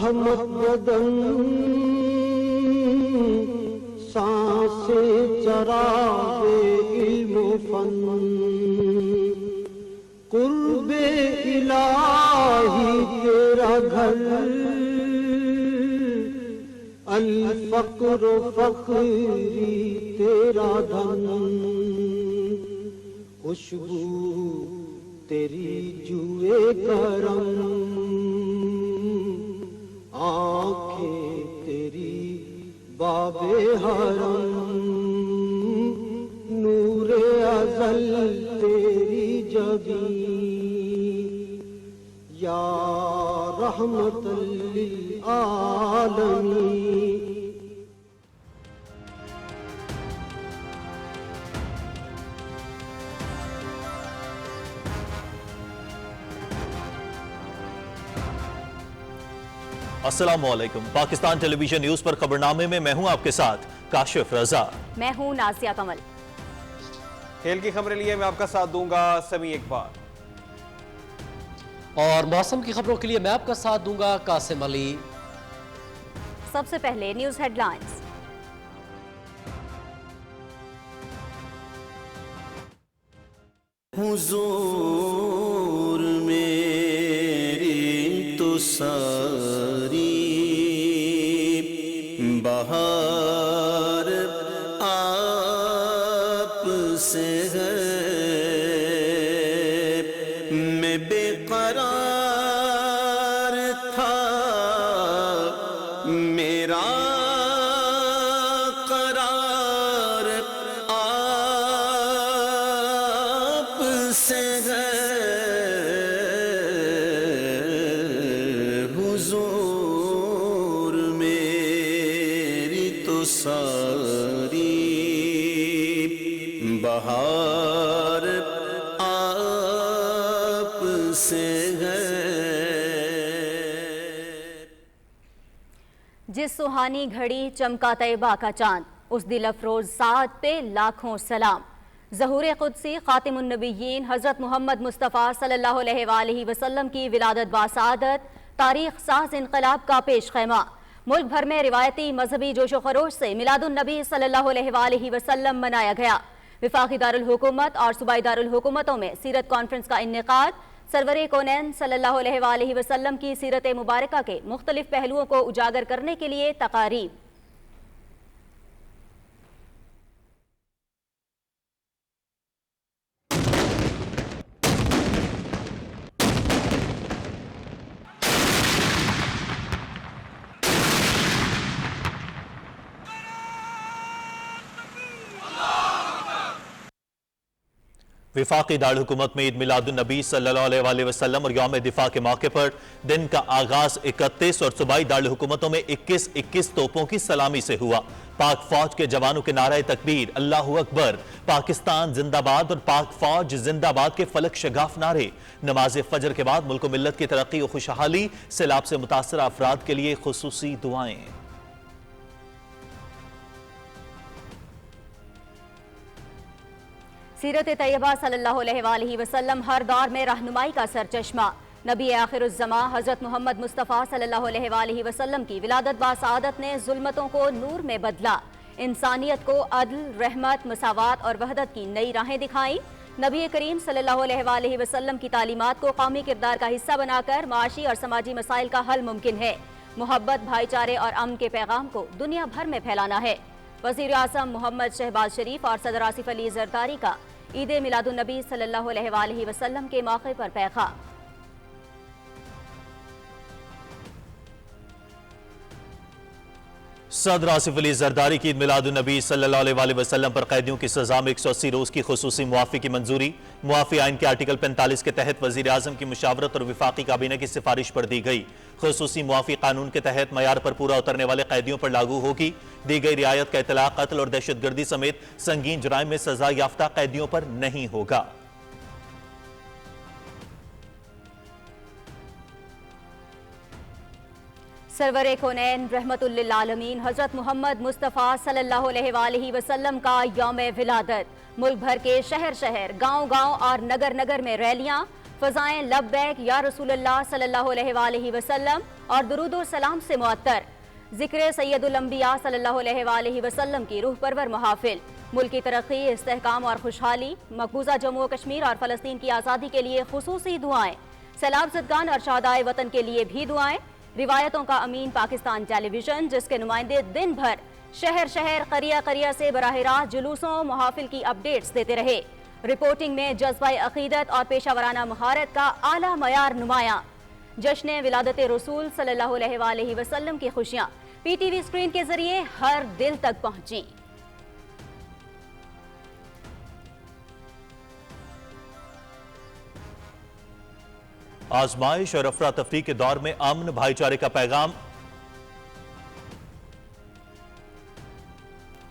रहमत बदन सांसे चरागे इल्म फन कुर्बे इलाही तेरा घर अल फक्र फखरी तेरा धन खुशबू तेरी जुए करम आंखें तेरी बाबे हरम नूरे अज़ल तेरी जबी या रहमतल लिल आलमीन। अस्सलामुअलैकुम। पाकिस्तान टेलीविजन न्यूज पर खबरनामे में मैं हूं आपके साथ काशिफ रजा। मैं हूं नासिया कमल। खेल की खबरें लिए मैं आपका साथ दूंगा समी इकबाल और मौसम की खबरों के लिए मैं आपका साथ दूंगा कासिम अली। सबसे पहले न्यूज हेडलाइंस। हुजूर मेरी तो सारी बहार आप से है, मैं बेकरार था मेरा करार आप से है। हुजूर मेरी तो सारी बहार आप से है। जिस सुहानी घड़ी चमका तैयबा का चांद, उस दिल अफरोज साद पे लाखों सलाम। ज़हूर क़ुदसी ख़ातिमुन नबिय्यीन हज़रत मोहम्मद मुस्तफ़ा सल्लल्लाहु अलैहि वसल्लम की विलादत बासादत तारीख साज इनकलाब का पेश खैमा। मुल्क भर में रिवायती मजहबी जोशो खरोश से मिलादुन नबी सल्लल्लाहु अलैहि वसल्लम मनाया गया। विफाकी दारुल हुकूमत और सूबाई दारुल हुकूमतों में सीरत कॉन्फ्रेंस का इन्नेकाद सरवरे कौनैन सल्लल्लाहु अलैहि वसल्लम की सीरत मुबारका के मुख्तलिफ पहलुओं को उजागर करने के लिए तकारीब। विफाकी दारुल हुकूमत में ईद मिलादुन नबी सल्लल्लाहु अलैहि वसल्लम और यौम दिफा के मौके पर दिन का आगाज 31 और सूबाई दारुल हुकूमतों में 21-21 तोपों की सलामी से हुआ। पाक फौज के जवानों के नारे तकबीर, अल्लाहु अकबर, पाकिस्तान जिंदाबाद और पाक फौज जिंदाबाद के फलक शगाफ नारे। नमाज फजर के बाद मुल्क मिल्लत की तरक्की और खुशहाली, सैलाब से मुतासर अफराद के लिए खुसूसी दुआएं। सीरत तैयबा सल्लल्लाहु अलैहि वसल्लम हर दौर में रहनुमाई का सरचश्मा। नबी आखिरुज़्ज़मा हज़रत मोहम्मद मुस्तफ़ा सल्लल्लाहु अलैहि वसल्लम की विलादत बासादत ने जुल्मतों को नूर में बदला, इंसानियत को अदल, रहमत, मसावात और वहदत की नई राहें दिखाई। नबी करीम सल्लल्लाहु अलैहि वसल्लम की तालीमात को कौमी किरदार का हिस्सा बनाकर माशी और समाजी मसाइल का हल मुमकिन है। मोहब्बत, भाईचारे और अमन के पैगाम को दुनिया भर में फैलाना है। वज़ीर आज़म मोहम्मद शहबाज शरीफ और सदर आसिफ अली ज़रदारी का ईद मिलादुन नबी सल्लल्लाहु अलैहि वसल्लम के मौके पर पैगाम। सदर आसिफ अली जरदारी की ईद मिलादुन नबी सल्लल्लाहु अलैहि वसल्लम पर कैदियों की सजा में 180 रोज की खुसूसी मुआफ़ी की मंजूरी। मुआफ़ी आइन के आर्टिकल 45 के तहत वज़ीर आज़म की मुशावरत और विफाकी काबीना की सिफारिश पर दी गई। खुसूसी मुआफ़ी कानून के तहत मयार पर पूरा उतरने वाले कैदियों पर लागू होगी। दी गई रियायत का इतला कत्ल और दहशतगर्दी समेत संगीन जुराइम में सजा याफ्ता कैदियों पर नहीं होगा। सरवरे कौनैन रहमतुल लिल आलमीन हज़रत मोहम्मद मुस्तफ़ा सल्लल्लाहु अलैहि वसल्लम का यौम विलादत। मुल्क भर के शहर शहर, गांव गांव और नगर नगर में रैलियां, फ़ज़ाएं लब्बैक या रसूलल्लाह सल्लल्लाहु अलैहि वसल्लम और दुरूद और सलाम से मुअत्तर। ज़िक्र सैयदुल अंबिया सल्लल्लाहु अलैहि वसल्लम की रूह परवर महाफिल। मुल्क की तरक्की, इस्तेहकाम और खुशहाली, मकबूजा जम्मू कश्मीर और फ़लस्तीन की आज़ादी के लिए खुसूसी दुआएं। सैलाब ज़दगान और शहदाए वतन के लिए भी दुआएं। रिवायतों का अमीन पाकिस्तान टेलीविजन, जिसके नुमाइंदे दिन भर शहर शहर करिया करिया से बराह रास्त जुलूसों महाफिल की अपडेट्स देते रहे। रिपोर्टिंग में जज्बा अकीदत और पेशावराना महारत का आला मयार नुमाया। जश्न विलादत रसूल सल्लल्लाहु अलैहि वसल्लम की खुशियां PTV स्क्रीन के जरिए हर दिल तक पहुंची। आजमाइश और अफरा तफरी के दौर में अमन भाईचारे का पैगाम।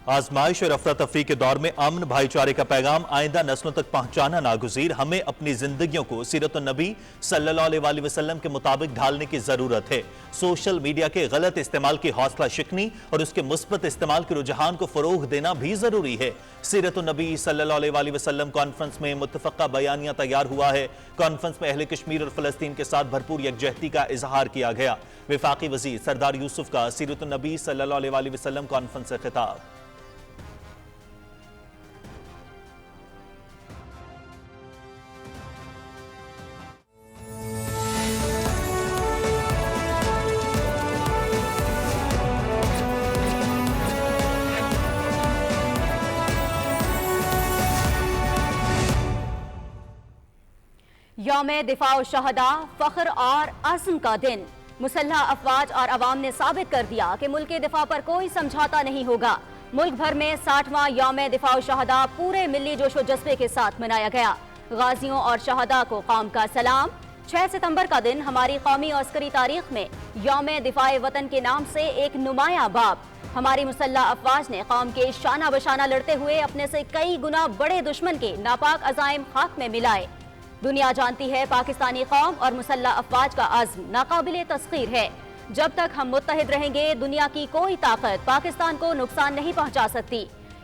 आजमाइश और अफरा तफरी के दौर में अमन भाईचारे का पैगाम आइंदा नस्लों तक पहुंचाना नागुज़ीर। हमें अपनी जिंदगियों को सीरत नबी सल्लल्लाहु अलैहि वसल्लम के मुताबिक ढालने की जरूरत है। सोशल मीडिया के गलत इस्तेमाल की हौसला शिकनी और उसके मुस्बत इस्तेमाल के रुझान को फरोग देना भी जरूरी है। सीरत नबी सल्लल्लाहु अलैहि वसल्लम कॉन्फ्रेंस में मुत्तफ़क़ा बयानिया तैयार हुआ है। कॉन्फ्रेंस में अहले कश्मीर और फलस्तीन के साथ भरपूर यकजहती का इजहार किया गया। वफाकी वज़ीर सरदार यूसुफ का सीरत नबी सल्लल्लाहु अलैहि वसल्लम कॉन्फ्रेंस से खिताब। यौम दिफा शहदा, फख्र और अज़्म का दिन। मुसल्लह अफवाज और अवाम ने साबित कर दिया कि मुल्क के दिफा पर कोई समझौता नहीं होगा। मुल्क भर में 60वां यौम दिफा शहदा पूरे मिली जोशो जज्बे के साथ मनाया गया। गाजियों और शहदा को कौम का सलाम। 6 सितंबर का दिन हमारी कौमी और अस्करी तारीख में यौम दिफाए वतन के नाम से एक नुमाया बाब। हमारी मुसल्लह अफवाज ने कौम के शाना बशाना लड़ते हुए अपने से कई गुना बड़े दुश्मन के नापाक अज़ाइम खाक में मिलाए। दुनिया जानती है पाकिस्तानी कौम और मुसल्लह अफवाज का अज़्म नाकाबिले तस्खीर है। जब तक हम मुत्तहिद रहेंगे, दुनिया की कोई ताकत पाकिस्तान को नुकसान नहीं पहुंचा सकती।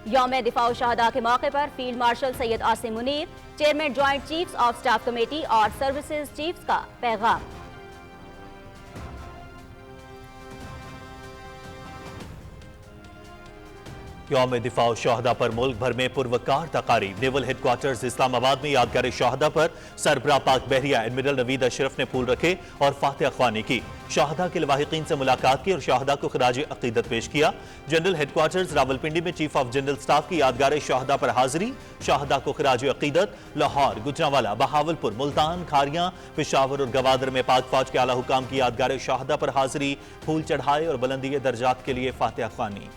यौम दिफा शहदा के मौके पर field marshal Syed Asim Munir, chairman joint chiefs of staff committee और सर्विसेज चीफ्स का पैगाम। यौम दिफा शहदा पर मुल्क भर में पुरवकार तकारीब। नेवल हेडक्वार्टर्स इस्लामाबाद में यादगार शहदा पर सरबराह पाक बहरिया एडमिरल नवीद अशरफ ने फूल रखे और फातिहा ख्वानी की। शहदा के लवाहिकीन से मुलाकात की और शहदा को खराज अकीदत पेश किया। जनरल हेडक्वार्टर्स रावलपिंडी में चीफ ऑफ जनरल स्टाफ की यादगार शहदा पर हाजिरी। शहदा को खराज अकीदत लाहौर, गुजरांवाला, बहावलपुर, मुल्तान, खारियां, पेशावर और गवादर में पाक फौज के आला हुकाम की यादगार शहदा पर हाजिरी। फूल चढ़ाए और बुलंदी दर्जात के लिए फातिहा ख्वानी।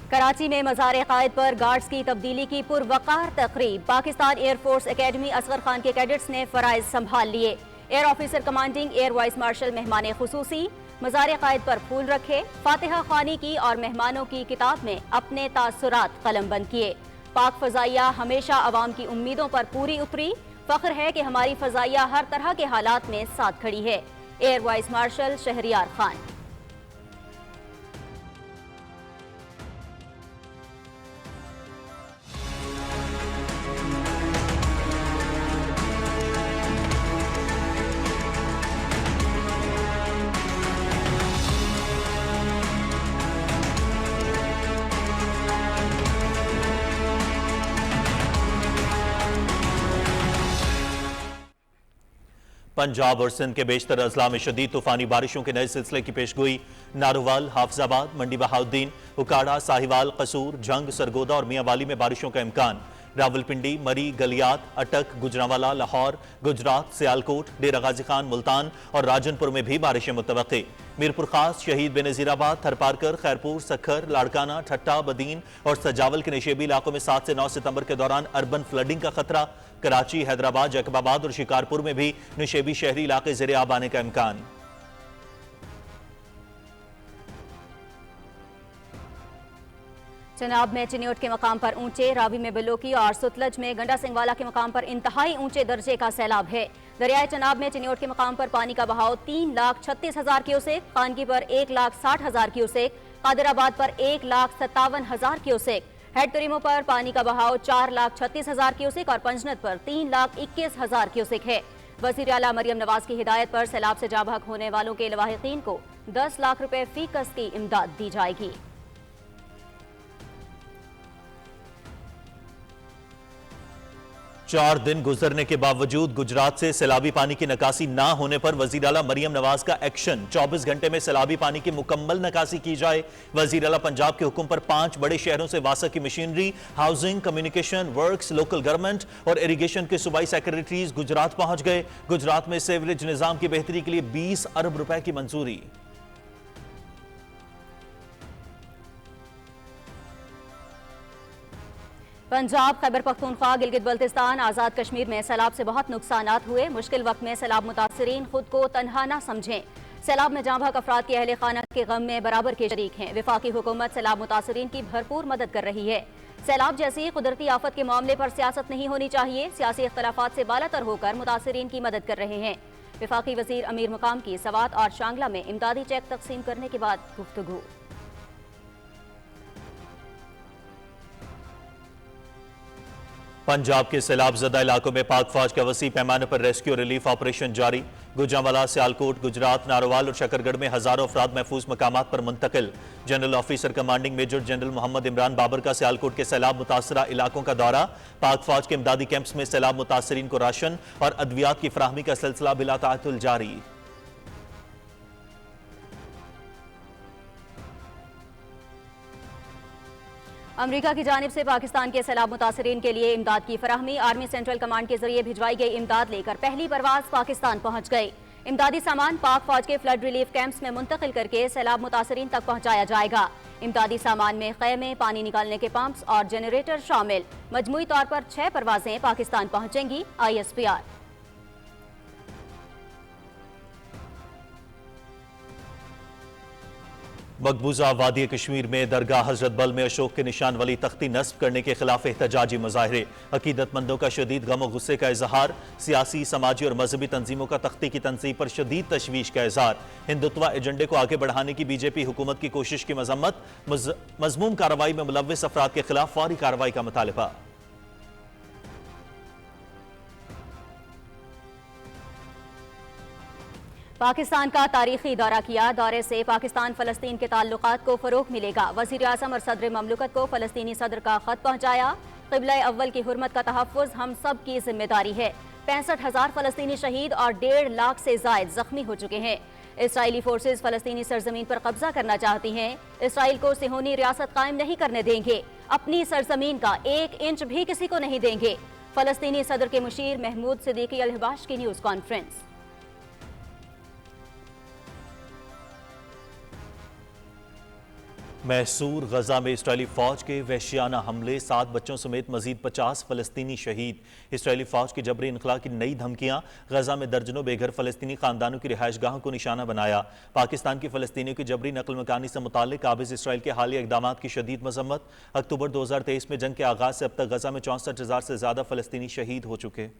कराची में मज़ार कायद पर गार्ड्स की तब्दीली की पुरवकार तकरीब। पाकिस्तान एयरफोर्स एकेडमी असगर खान के कैडेट्स ने फराइज संभाल लिए। Air officer commanding air vice martial मेहमान खुसूसी मज़ार कायद पर फूल रखे, फातिहा ख्वानी की और मेहमानों की किताब में अपने तासुरात कलमबंद किए। पाक फ़ज़ाइया हमेशा अवाम की उम्मीदों पर पूरी उतरी। फ़ख्र है कि हमारी फ़ज़ाइया हर तरह के हालात में साथ खड़ी है। Air vice marshal Shahryar Khan. Punjab और सिंध के बेशतर अजला में शदीद तूफानी बारिशों के नए सिलसिले की पेशगोई। नारोवाल, हाफिजाबाद, मंडी बहाउद्दीन, उकाड़ा, साहिवाल, कसूर, जंग, सरगोदा और मियांवाली में बारिशों का इम्कान। रावलपिंडी, मरी, गलियात, अटक, गुजरांवाला, लाहौर, गुजरात, सियालकोट, डेरा गाजी खान, मुल्तान और राजनपुर में भी बारिशें मुतवक्की। मीरपुर खास, शहीद बेनजीराबाद, थरपारकर, खैरपुर, सखर, लाड़काना, ठट्टा, बदीन और सजावल के नशेबी इलाकों में 7 से 9 सितंबर के दौरान अर्बन फ्लडिंग का खतरा। कराची, हैदराबाद, जैकबाबाद और शिकारपुर में भी नशेबी शहरी इलाके ज़ेरे आब आने का इम्कान। चनाब में चिन्योट के मकाम पर ऊंचे, रावी में बिलोकी और सुतलज में गंडा सिंह वाला के मकाम पर इंतहाई ऊंचे दर्जे का सैलाब है। दरियाए चनाब में चिन्योट के मकाम पर पानी का बहाव 3,36,000 क्यूसेक, खानगी पर 1,60,000 क्यूसेक, कादिराबाद पर 1,57,000 क्यूसेक, हेड तरीमो पर पानी का बहाव 4,36,000 क्यूसेक और पंजनत पर 3,21,000 क्यूसेक है। वज़ीर आला मरियम नवाज की हिदायत पर सैलाब से जाँ बहक होने वालों के लवाहिकीन को 10 लाख रुपए फी कस की इमदाद दी जाएगी। 4 दिन गुजरने के बावजूद गुजरात से सैलाबी पानी की निकासी ना होने पर वजीर आला मरियम नवाज का एक्शन। 24 घंटे में सैलाबी पानी की मुकम्मल निकासी की जाए। वजीर आला पंजाब के हुक्म पर 5 बड़े शहरों से वासा की machinery, housing, communication, works, local government और इरिगेशन के सूबाई सेक्रेटरीज गुजरात पहुंच गए। गुजरात में सीवरेज निजाम की बेहतरी के लिए 20 अरब रुपए की मंजूरी। पंजाब, खैबर पख्तूनख्वा, गिलगित बल्तिस्तान, आज़ाद कश्मीर में सैलाब से बहुत नुकसानात हुए। मुश्किल वक्त में सैलाब मुतासरीन खुद को तनहा ना समझें। सैलाब में जाँ बहक अफराद के अहले खाना के गम में बराबर के शरीक हैं। वफाकी हुकूमत सैलाब मुतासरीन की भरपूर मदद कर रही है। सैलाब जैसी कुदरती आफत के मामले पर सियासत नहीं होनी चाहिए। सियासी इख्तलाफात से बालातर होकर मुतासरीन की मदद कर रहे हैं। वफाकी वजीर अमीर मुकाम की सवात और शांगला में इमदादी चेक तकसीम करने के बाद गुफ्तगू। पंजाब के सैलाब ज़दा इलाकों में पाक फौज का वसी पैमाने पर रेस्क्यू रिलीफ ऑपरेशन जारी। गुजरांवाला, सियालकोट, गुजरात, नारोवाल और शकरगढ़ में हजारों अफराद महफूज मकामात पर मुंतकिल। General officer commanding major general Mohammad Imran Babar का सियालकोट के सैलाब मुतासरा इलाकों का दौरा। पाक फौज के इमदादी कैंप्स में सैलाब मुतासरीन को राशन और अद्वियात की फराहमी का सिलसिला बिला ताअतुल जारी। अमरीका की जानिब से पाकिस्तान के सैलाब मुतासरीन के लिए इमदाद की फराहमी। आर्मी सेंट्रल कमांड के जरिए भिजवाई गई इमदाद लेकर पहली परवाज पाकिस्तान पहुंच गई। इमदादी सामान पाक फौज के फ्लड रिलीफ कैंप्स में मुंतकिल करके सैलाब मुतासरीन तक पहुंचाया जाएगा। इमदादी सामान में खैमे, पानी निकालने के पंप्स और जनरेटर शामिल। मजमूई तौर पर 6 परवाजें पाकिस्तान पहुंचेंगी। ISPR। मकबूजा वादी कश्मीर में दरगाह हजरत बल में अशोक के निशान वाली तख्ती नस्ब करने के खिलाफ एहतजाजी मुजाहरे। अकीदतमंदों का शदीद गम और गुस्से का इजहार। सियासी, समाजी और मजहबी तंजीमों का तख्ती की तनसीब पर शदीद तशवीश का इजहार। हिंदुत्व एजेंडे को आगे बढ़ाने की बीजेपी हुकूमत की कोशिश की मजम्मत। मजमूम कार्रवाई में मुलव्विस अफराद के खिलाफ फौरी कार्रवाई का मुतालबा। पाकिस्तान का तारीखी दौरा किया। दौरे से पाकिस्तान फलस्तीन के ताल्लुकात को फरोग मिलेगा। वज़ीर आज़म और सदर ममलकत को फलस्तीनी सदर का खत पहुंचाया। क़िबला अव्वल की हुर्मत का तहफ़्फ़ुज़ हम सब की जिम्मेदारी है। 65,000 फलस्तीनी शहीद और 1.5 लाख से ज़ायद जख्मी हो चुके हैं। इसराइली फोर्सेज फलस्तीनी सरजमीन पर कब्जा करना चाहती हैं। इसराइल को सिहोनी रियासत कायम नहीं करने देंगे। अपनी सरजमीन का 1 इंच भी किसी को नहीं देंगे। फलस्तीनी सदर के मुशीर महमूद सिद्दीकी अल-हिबाश की न्यूज़ कॉन्फ्रेंस। मैसूर गजा में इसराइली फौज के वहशियाना हमले, 7 बच्चों समेत मजीद 50 फलस्तीनी शहीद। इसराइली फौज की जबरी इनखला की नई धमकियां। गजा में दर्जनों बेघर फलस्तीनी खानदानों की रिहाइश गाहों को निशाना बनाया। पाकिस्तान की फलस्तीनियों की जबरी नकल मकानी से मुताल्लिक काबिज इसराइल के हालिया इकदामात की शदीद मजम्मत। अक्टूबर 2023 में जंग के आगाज से अब तक गजा में 64,000 से ज्यादा फलस्तीनी शहीद हो चुके।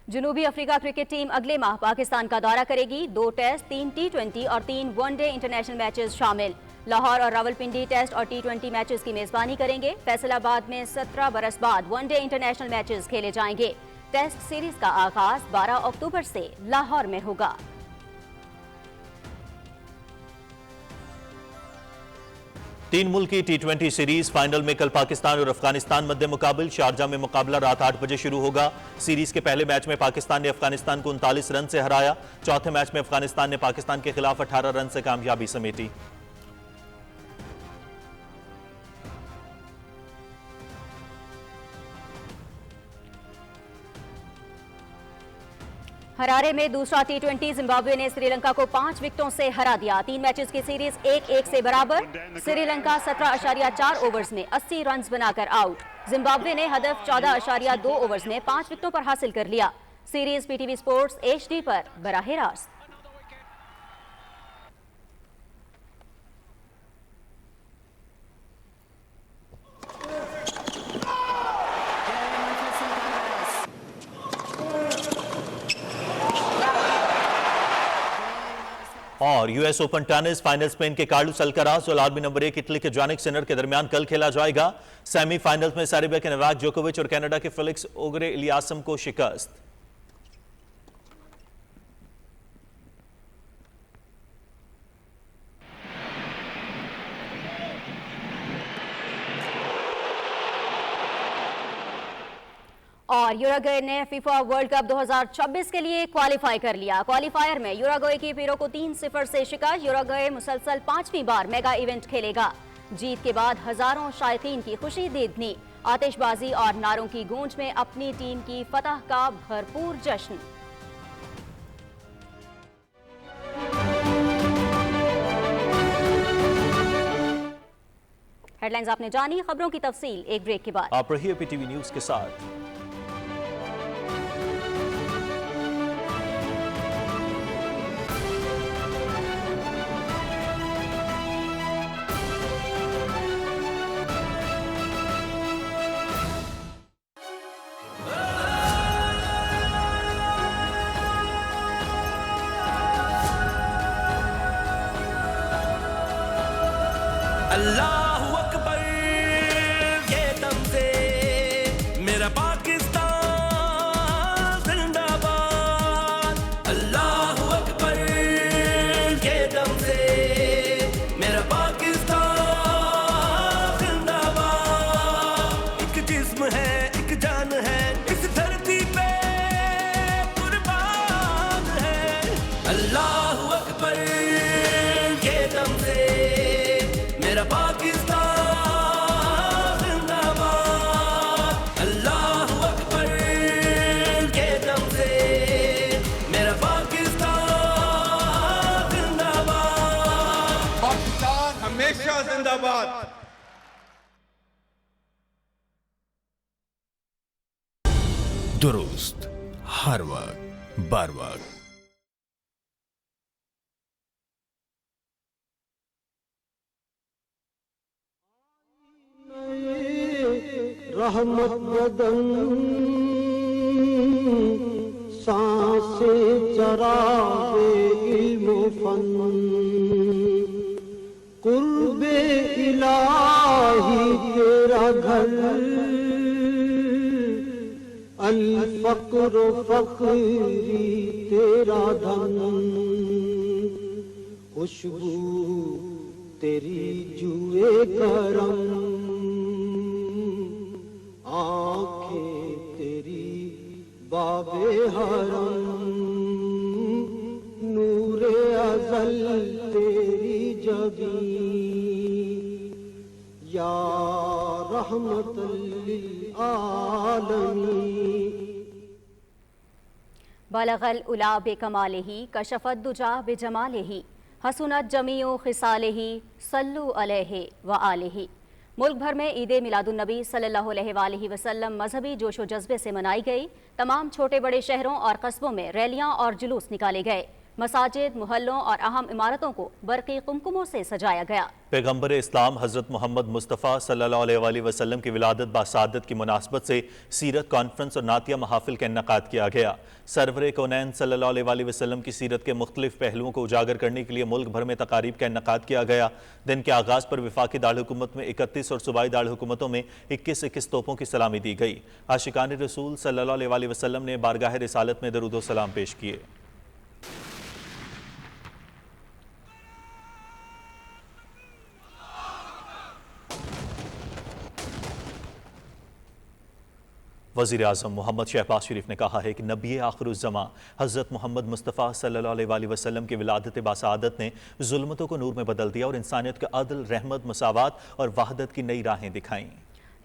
जनूबी अफ्रीका क्रिकेट टीम अगले माह पाकिस्तान का दौरा करेगी। 2 टेस्ट, 3 T20 और 3 वनडे इंटरनेशनल मैचेस शामिल। लाहौर और रावलपिंडी टेस्ट और T20 मैचेस की मेजबानी करेंगे। फैसलाबाद में 17 बरस बाद वनडे इंटरनेशनल मैचेस खेले जाएंगे। टेस्ट सीरीज का आगाज 12 अक्टूबर से लाहौर में होगा। तीन मुल्की T20 सीरीज फाइनल में कल पाकिस्तान और अफगानिस्तान मध्य मुकाबल। शारजा में मुकाबला रात 8 बजे शुरू होगा। सीरीज के पहले मैच में पाकिस्तान ने अफगानिस्तान को 39 रन से हराया। चौथे मैच में अफगानिस्तान ने पाकिस्तान के खिलाफ 18 रन से कामयाबी समेटी। हरारे में दूसरा T20 जिम्बाब्वे ने श्रीलंका को 5 विकेटों से हरा दिया। 3 मैचेस की सीरीज 1-1 से बराबर। श्रीलंका 17.4 ओवर्स में 80 रन बनाकर आउट। जिम्बाब्वे ने हदफ 14.2 ओवर्स में 5 विकेटों पर हासिल कर लिया। सीरीज PTV स्पोर्ट्स HD पर बराह रास्त। और US open tennis final Spain के कार्लोस अल्काराज और आदमी नंबर 1 इटली के जानिक सिनर के दरमियान कल खेला जाएगा। सेमीफाइनल्स में सर्बिया के नोवाक जोकोविच और कनाडा के फेलिक्स ओगरे इलियासम को शिकस्त। और यूरुग्वे ने फीफा वर्ल्ड कप 2026 के लिए क्वालिफाई कर लिया। क्वालिफायर में यूरुग्वे की पीरो को 3-0 से शिकस्त। यूरुग्वे मुसलसल 5वीं बार मेगा इवेंट खेलेगा। जीत के बाद हजारों शायकीन की खुशी दीदनी, आतिशबाजी और नारों की गूंज में अपनी टीम की फतह का भरपूर जश्न। हेडलाइंस आपने जानी, खबरों की तफसील एक ब्रेक के बाद। आप रहिए पीटीवी न्यूज के साथ। अल्लाहु अकबर ये दम से मेरा पाकिस्तान जिंदाबाद। अल्लाहु अकबर ये दम से मेरा पाकिस्तान जिंदाबाद। एक जिस्म है एक जान है इस धरती पे कुर्बान है। अल्लाहु अकबर ये दम से मेरा पाकिस्तान जिंदाबाद। अल्लाहु अकबर के दम से मेरा पाकिस्तान जिंदाबाद। पाकिस्तान हमेशा जिंदाबाद। दुरुस्त हर वक्त बर वक्त। रहमत बदन सांसें चरागे इल्म फन कुर्बे इलाही तेरा घर अल फक्र फखरी तेरा धन खुशबू तेरी जुए करम आँखें तेरी बाबे हरम नूरे अज़ल तेरी जबी या रहमतल लिल आलमीन। बलगल उला बेकमालिही कशफत दुजा बेजमालिही हसुनत जमीओ खिसालिही सल्लु अलैहि व आलिही। मुल्क भर में ईद मिलादुन्नबी सल्लल्लाहु अलैहि वसल्लम मजहबी जोशो जज्बे से मनाई गई। तमाम छोटे बड़े शहरों और कस्बों में रैलियां और जुलूस निकाले गए। मसाजिद, मोहल्लों और अहम इमारतों को बरक़ी कुमकुमों से सजाया गया। पैगम्बर इस्लाम हज़रत मोहम्मद मुस्तफ़ा सल्लल्लाहु अलैहि वसल्लम की विलादत बासादत की मुनासबत से सीरत कॉन्फ्रेंस और नातिया महाफिल का इन्नेकाद किया गया। सरवर कौनैन सल्लल्लाहु अलैहि वसल्लम की सीरत के मुख्तलिफ पहलुओं को उजागर करने के लिए मुल्क भर में तकारीब का इन्नेकाद किया गया। दिन के आगाज़ पर वफाकी दारुल-हुकूमत में 31 और सूबाई दारुल-हुकूमतों में 21-21 तोपों की सलामी दी गई। आशिकान रसूल सल्लल्लाहु अलैहि वसल्लम ने बारगाह रिसालत में दरूद व सलाम पेश किए। वज़ीर-ए-आज़म मोहम्मद शहबाज शरीफ ने कहा है कि नबी आखिरुज़्ज़मा हज़रत मोहम्मद मुस्तफ़ा सल्लल्लाहु अलैहि वसल्लम की विलादत बासादत ने ज़ुल्मतों को नूर में बदल दिया और इंसानियत के अदल, रहमत, मसावात और वहदत की नई राहें दिखाईं।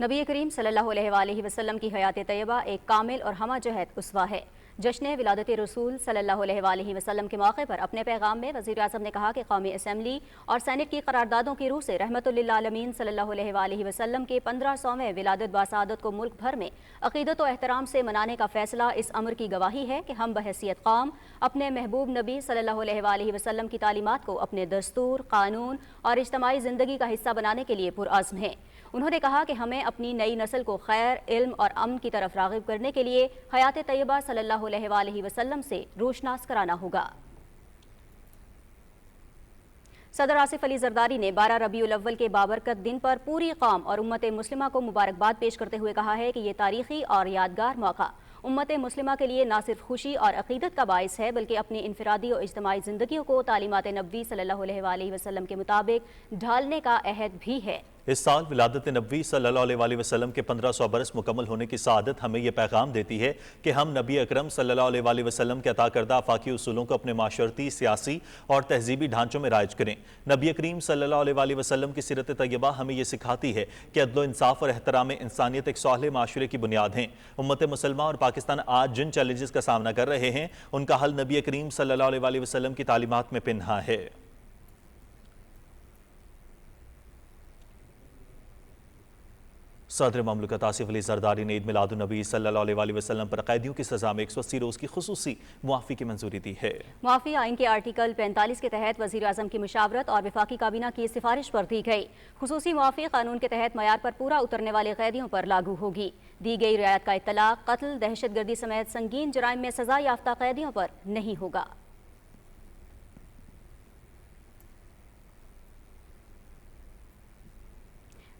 नबी करीम सल्लल्लाहु अलैहि वसल्लम की हयात तैयबा एक कामिल और हमाजहत उसवा है। जश्न विलादत रसूल सल्लल्लाहु अलैहि वसल्लम के मौके पर अपने पैगाम में वज़ीर-ए-आज़म ने कहा कि कौमी असम्बली और सेनेट की करारदादों की रूह से रहमतुल लिल आलमीन सल्लल्लाहु अलैहि वसल्लम के 1500वें विलादत बासादत को मुल्क भर में अक़ीदत व एहतराम से मनाने का फैसला इस अमर की गवाही है कि हम बहैसियत कौम अपने महबूब नबी सल्लल्लाहु अलैहि वसल्लम की तालीमात को अपने दस्तूर, कानून और इज्तिमाई ज़िंदगी का हिस्सा बनाने के लिए पुरअज़्म हैं। उन्होंने कहा कि हमें अपनी नई नस्ल को खैर, इल्म और अमन की तरफ राग़िब करने के लिए हयात तैयबा सल्लल्लाहु अलैहि वसल्लम से रोशनास कराना होगा। सदर आसिफ अली जरदारी ने 12 रबीउल अव्वल के बाबरकत दिन पर पूरी कौम और उम्मत मुस्लिमा को मुबारकबाद पेश करते हुए कहा है कि ये तारीखी और यादगार मौका उम्मत मुस्लिमा के लिए न सिर्फ खुशी और अकीदत का बायस है बल्कि अपनी इनफरादी और इज्तिमाई ज़िंदगियों को तालीमात नबी सल्लल्लाहु अलैहि वसल्लम के मुताबिक ढालने का अहद भी है। इस साल विलादत नबी सल्लल्लाहु अलैहि वसल्लम के 1500 बरस मुकम्मल होने की सआदत हमें यह पैगाम देती है कि हम नबी अकरम सल्लल्लाहु अलैहि वसल्लम के अता करदा आफाकी उसूलों को अपने माशरती, सियासी और तहजीबी ढांचों में राइज करें। नबी करीम सल्लल्लाहु अलैहि वसल्लम की सीरत तैयबा हमें यह सिखाती है कि अदल इंसाफ और एहतराम इंसानियत एक साले माशरे की बुनियाद हैं। उम्मत मुसलमान और पाकिस्तान आज जिन चैलेंजेस का सामना कर रहे हैं उनका हल नबी करीम सल्लल्लाहु अलैहि वसल्लम की तालीमात में पिन्हा है। सदर ममलकत आसिफ अली जरदारी ने ईद मिलादुन नबी सल्लल्लाहु अलैहि वसल्लम पर कैदियों की सजा में 180 रोज की खुसूसी मुआफ़ी की मंजूरी दी है। मुआफ़ी आइन के आर्टिकल 45 के तहत वज़ीर आज़म की मुशावरत और वफाकी काबीना की सिफारिश पर दी गई। खुसूसी मुआफ़ी कानून के तहत मयार पर पूरा उतरने वाले कैदियों पर लागू होगी। दी गई रियायत का इत्तलाक कत्ल, दहशतगर्दी समेत संगीन जराइम में सजा याफ्ता कैदियों पर नहीं होगा।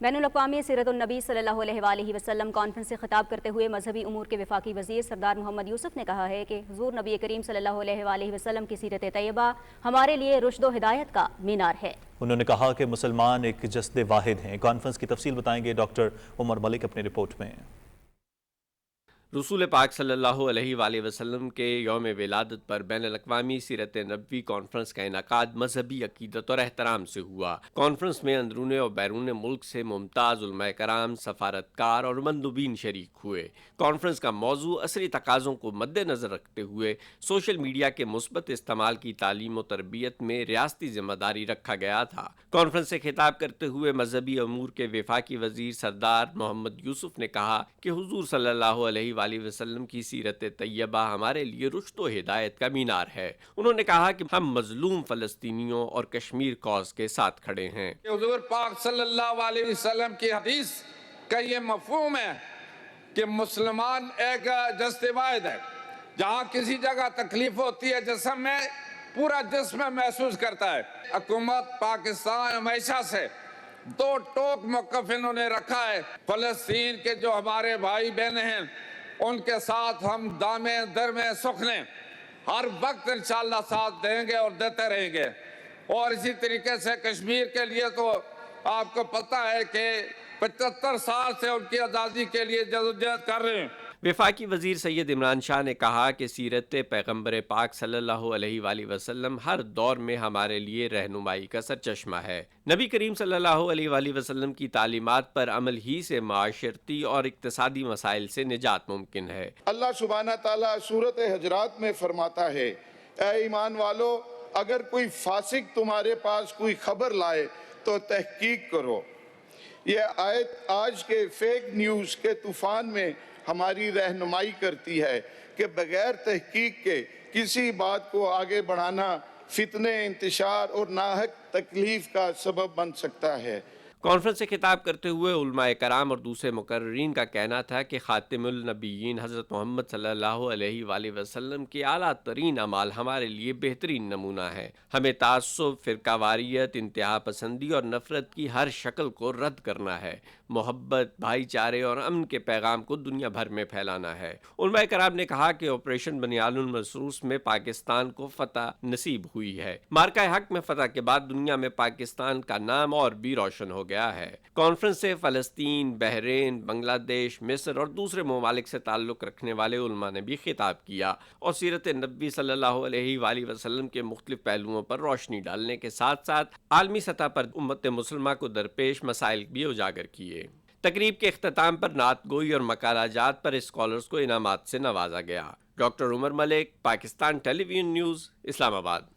बैनुल-अक़वामी सीरत-उन-नबी सल्लल्लाहु अलैहि वसल्लम कॉन्फ्रेंस से खिताब करते हुए मजहबी उमूर के वफाकी वज़ीर सरदार मोहम्मद यूसुफ ने कहा है कि हुज़ूर नबी करीम सल्लल्लाहु अलैहि वसल्लम की सीरत तैयबा हमारे लिए रुश्द व हिदायत का मीनार है। उन्होंने कहा कि मुसलमान एक जस्द वाहिद हैं। कॉन्फ्रेंस की तफसील बताएंगे डॉक्टर उमर मलिक अपनी रिपोर्ट में। रसूल पाक सल्लल्लाहु अलैहि वसल्लम के यौम विलादत पर बैनुल-अक़वामी सीरत नबवी कॉन्फ्रेंस का इनेकाद मजहबी अकीदत और एहतराम से हुआ। कॉन्फ्रेंस में अंदरून और बैरून मुल्क से मुमताज़ उलमाए कराम, सफारतकार और मंदुबीन शरीक हुए। कॉन्फ्रेंस का मौजू असरी तकाज़ों को मद्देनज़र रखते हुए सोशल मीडिया के मुस्बत इस्तेमाल की तालीम और तरबियत में रियासती जिम्मेदारी रखा गया था। कॉन्फ्रेंस से खिताब करते हुए मजहबी अमूर के वफाकी वज़ीर सरदार मोहम्मद यूसुफ ने कहा कि हुज़ूर सल्लल्लाहु अलैहि वसल्लम की सीरत तैयबा हमारे लिए रुश्द व हिदायत का मीनार है। उन्होंने कहा कि हम मजलूम फ़लस्तीनियों और कश्मीर कॉज के साथ खड़े हैं। हुज़ूर पाक सल्लल्लाहु अलैहि वसल्लम की हदीस का ये मफ़हूम है कि मुसलमान एक जस्द वाहिद है। जहाँ किसी जगह तकलीफ होती है जिस्म में, पूरा जिस्म महसूस करता है। हुकूमत पाकिस्तान हमेशा से दो टोक मौक़िफ़ इन्होंने रखा है। फ़लस्तीन के जो हमारे भाई बहन हैं उनके साथ हम दामे दर में सुखने हर वक्त इंशाअल्लाह साथ देंगे और देते रहेंगे। और इसी तरीके से कश्मीर के लिए तो आपको पता है कि 75 साल से उनकी आज़ादी के लिए जदोजहद कर रहे हैं। वफाकी वज़ीर सैयद इमरान शाह ने कहा कि सीरत पैगम्बर पाक सल्लल्लाहु अलैहि वसल्लम हर दौर में हमारे लिए रहनुमाई का सरचश्मा है। नबी करीम सल्लल्लाहु अलैहि वसल्लम की तालीमात पर अमल ही से माशरती और इक्तिसादी मसाइल से निजात मुमकिन है। अल्लाह सुब्हाना ताला सूरत हजरात में फरमाता है, ऐ ईमान वालो, अगर कोई फासिक तुम्हारे पास कोई खबर लाए तो तहकीक करो। ये आयत आज के फेक न्यूज़ के तूफान में हमारी रहनुमाई करती है कि बगैर तहकीक के किसी बात को आगे बढ़ाना फितने, इंतशार और नाहक तकलीफ का सबब बन सकता है। कॉन्फ्रेंस से खिताब करते हुए उलमाए कराम और दूसरे मुकर्रीन का कहना था कि खातिमुल नबीयीन हज़रत मोहम्मद सल्लल्लाहु अलैहि वसल्लम के आला तरीन अमाल हमारे लिए बेहतरीन नमूना है। हमें तासुब, फ़िरकावारियत, इंतहा पसंदी और नफ़रत की हर शक्ल को रद्द करना है। मोहब्बत, भाईचारे और अमन के पैगाम को दुनिया भर में फैलाना है। उलमाए कराम ने कहा कि ऑपरेशन बनियानुल मसरूस में पाकिस्तान को फतह नसीब हुई है। मार्का हक में फतह के बाद दुनिया में पाकिस्तान का नाम और भी रोशन हो गया है। कॉन्फ्रेंस से फ़लस्तीन, बहरीन, बांग्लादेश, मिस्र और दूसरे ममालिक से ताल्लुक़ रखने वाले उलमा ने भी खिताब किया और सीरत नबी सल्लल्लाहु अलैहि वसल्लम के मुख्तलिफ पहलुओं पर रोशनी डालने के साथ साथ आलमी सतह पर उम्मत मुसलमा को दरपेश मसाइल भी उजागर किए। तकरीब के इख्तिताम पर नात गोई और मकालाजात पर स्कॉलर्स को इनामात से नवाजा गया। Doctor Umar Malik, Pakistan television news, Islamabad.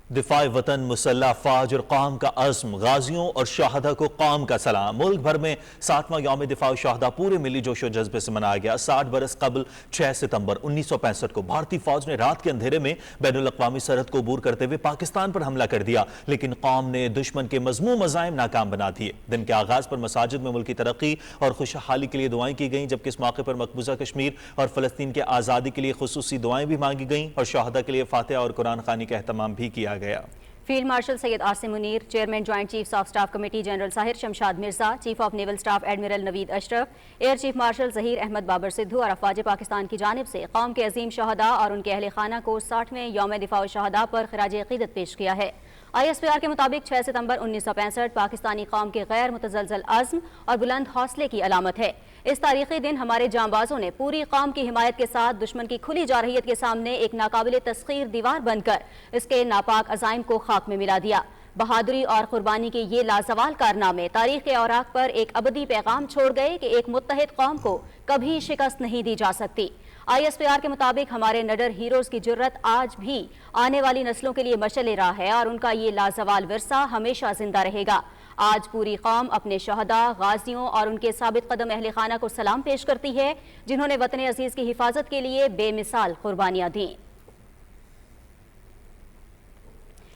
दिफा वतन मुसल्लह अफवाज और कौम का अज़्म, गाजियों और शहादा को कौम का सलाम। मुल्क भर में 7वां यौम दिफा शहादा पूरे मिली जोश व जज्बे से मनाया गया। 60 बरस कबल 6 सितंबर 1965 को भारतीय फौज ने रात के अंधेरे में बैनुल अक़वामी सरहद को अबूर करते हुए पाकिस्तान पर हमला कर दिया, लेकिन कौम ने दुश्मन के मज़मूम मज़ाइम नाकाम बना दिए। दिन के आगाज पर मसाजिद में मुल्क की तरक्की और खुशहाली के लिए दुआएं की गईं, जबकि इस मौके पर मकबूजा कश्मीर और फ़लस्तीन के आज़ादी के लिए खुसूसी दुआएं भी मांगी गईं और शहादा के लिए फातिहा और कुरान खानी का एहतमाम भी किया गया। Field marshal Syed Asim Munir, chairman joint chiefs of staff committee general Sahir Shamshad Mirza, chief of naval staff admiral Naveed Ashraf, air chief marshal Zaheer Ahmed Babar Sidhu और अफवाज पाकिस्तान की जानिब से कौम के अजीम शहदा और उनके अहल खाना को 60वें यौम दिफा शहदा पर खराज अक़ीदत पेश किया है। ISPR के मुताबिक 6 सितंबर 1965 पाकिस्तानी कौम के गैर मुतज़लज़ल अज़्म और बुलंद हौसले की अलामत है। इस तारीखी दिन हमारे जांबाजों ने पूरी कौम की हिमायत के साथ दुश्मन की खुली जारहियत के सामने एक नाकाबिले तस्खीर दीवार बनकर इसके नापाक अज़ाइम को खाक में मिला दिया। बहादुरी और कुर्बानी के ये लाजवाल कारनामे तारीख के औराक पर एक अबदी पैगाम छोड़ गए कि एक मुत्तहिद कौम को कभी शिकस्त नहीं दी जा सकती। ISPR के मुताबिक हमारे नडर हीरोज की जुर्रत आज भी आने वाली नस्लों के लिए मशअल राह है और उनका ये लाजवाल विरसा हमेशा जिंदा रहेगा। आज पूरी कौम अपने शहदा, गाजियों और उनके साबित कदम अहले खाना को सलाम पेश करती है, जिन्होंने वतन अजीज की हिफाजत के लिए बेमिसाल कुर्बानियां दी।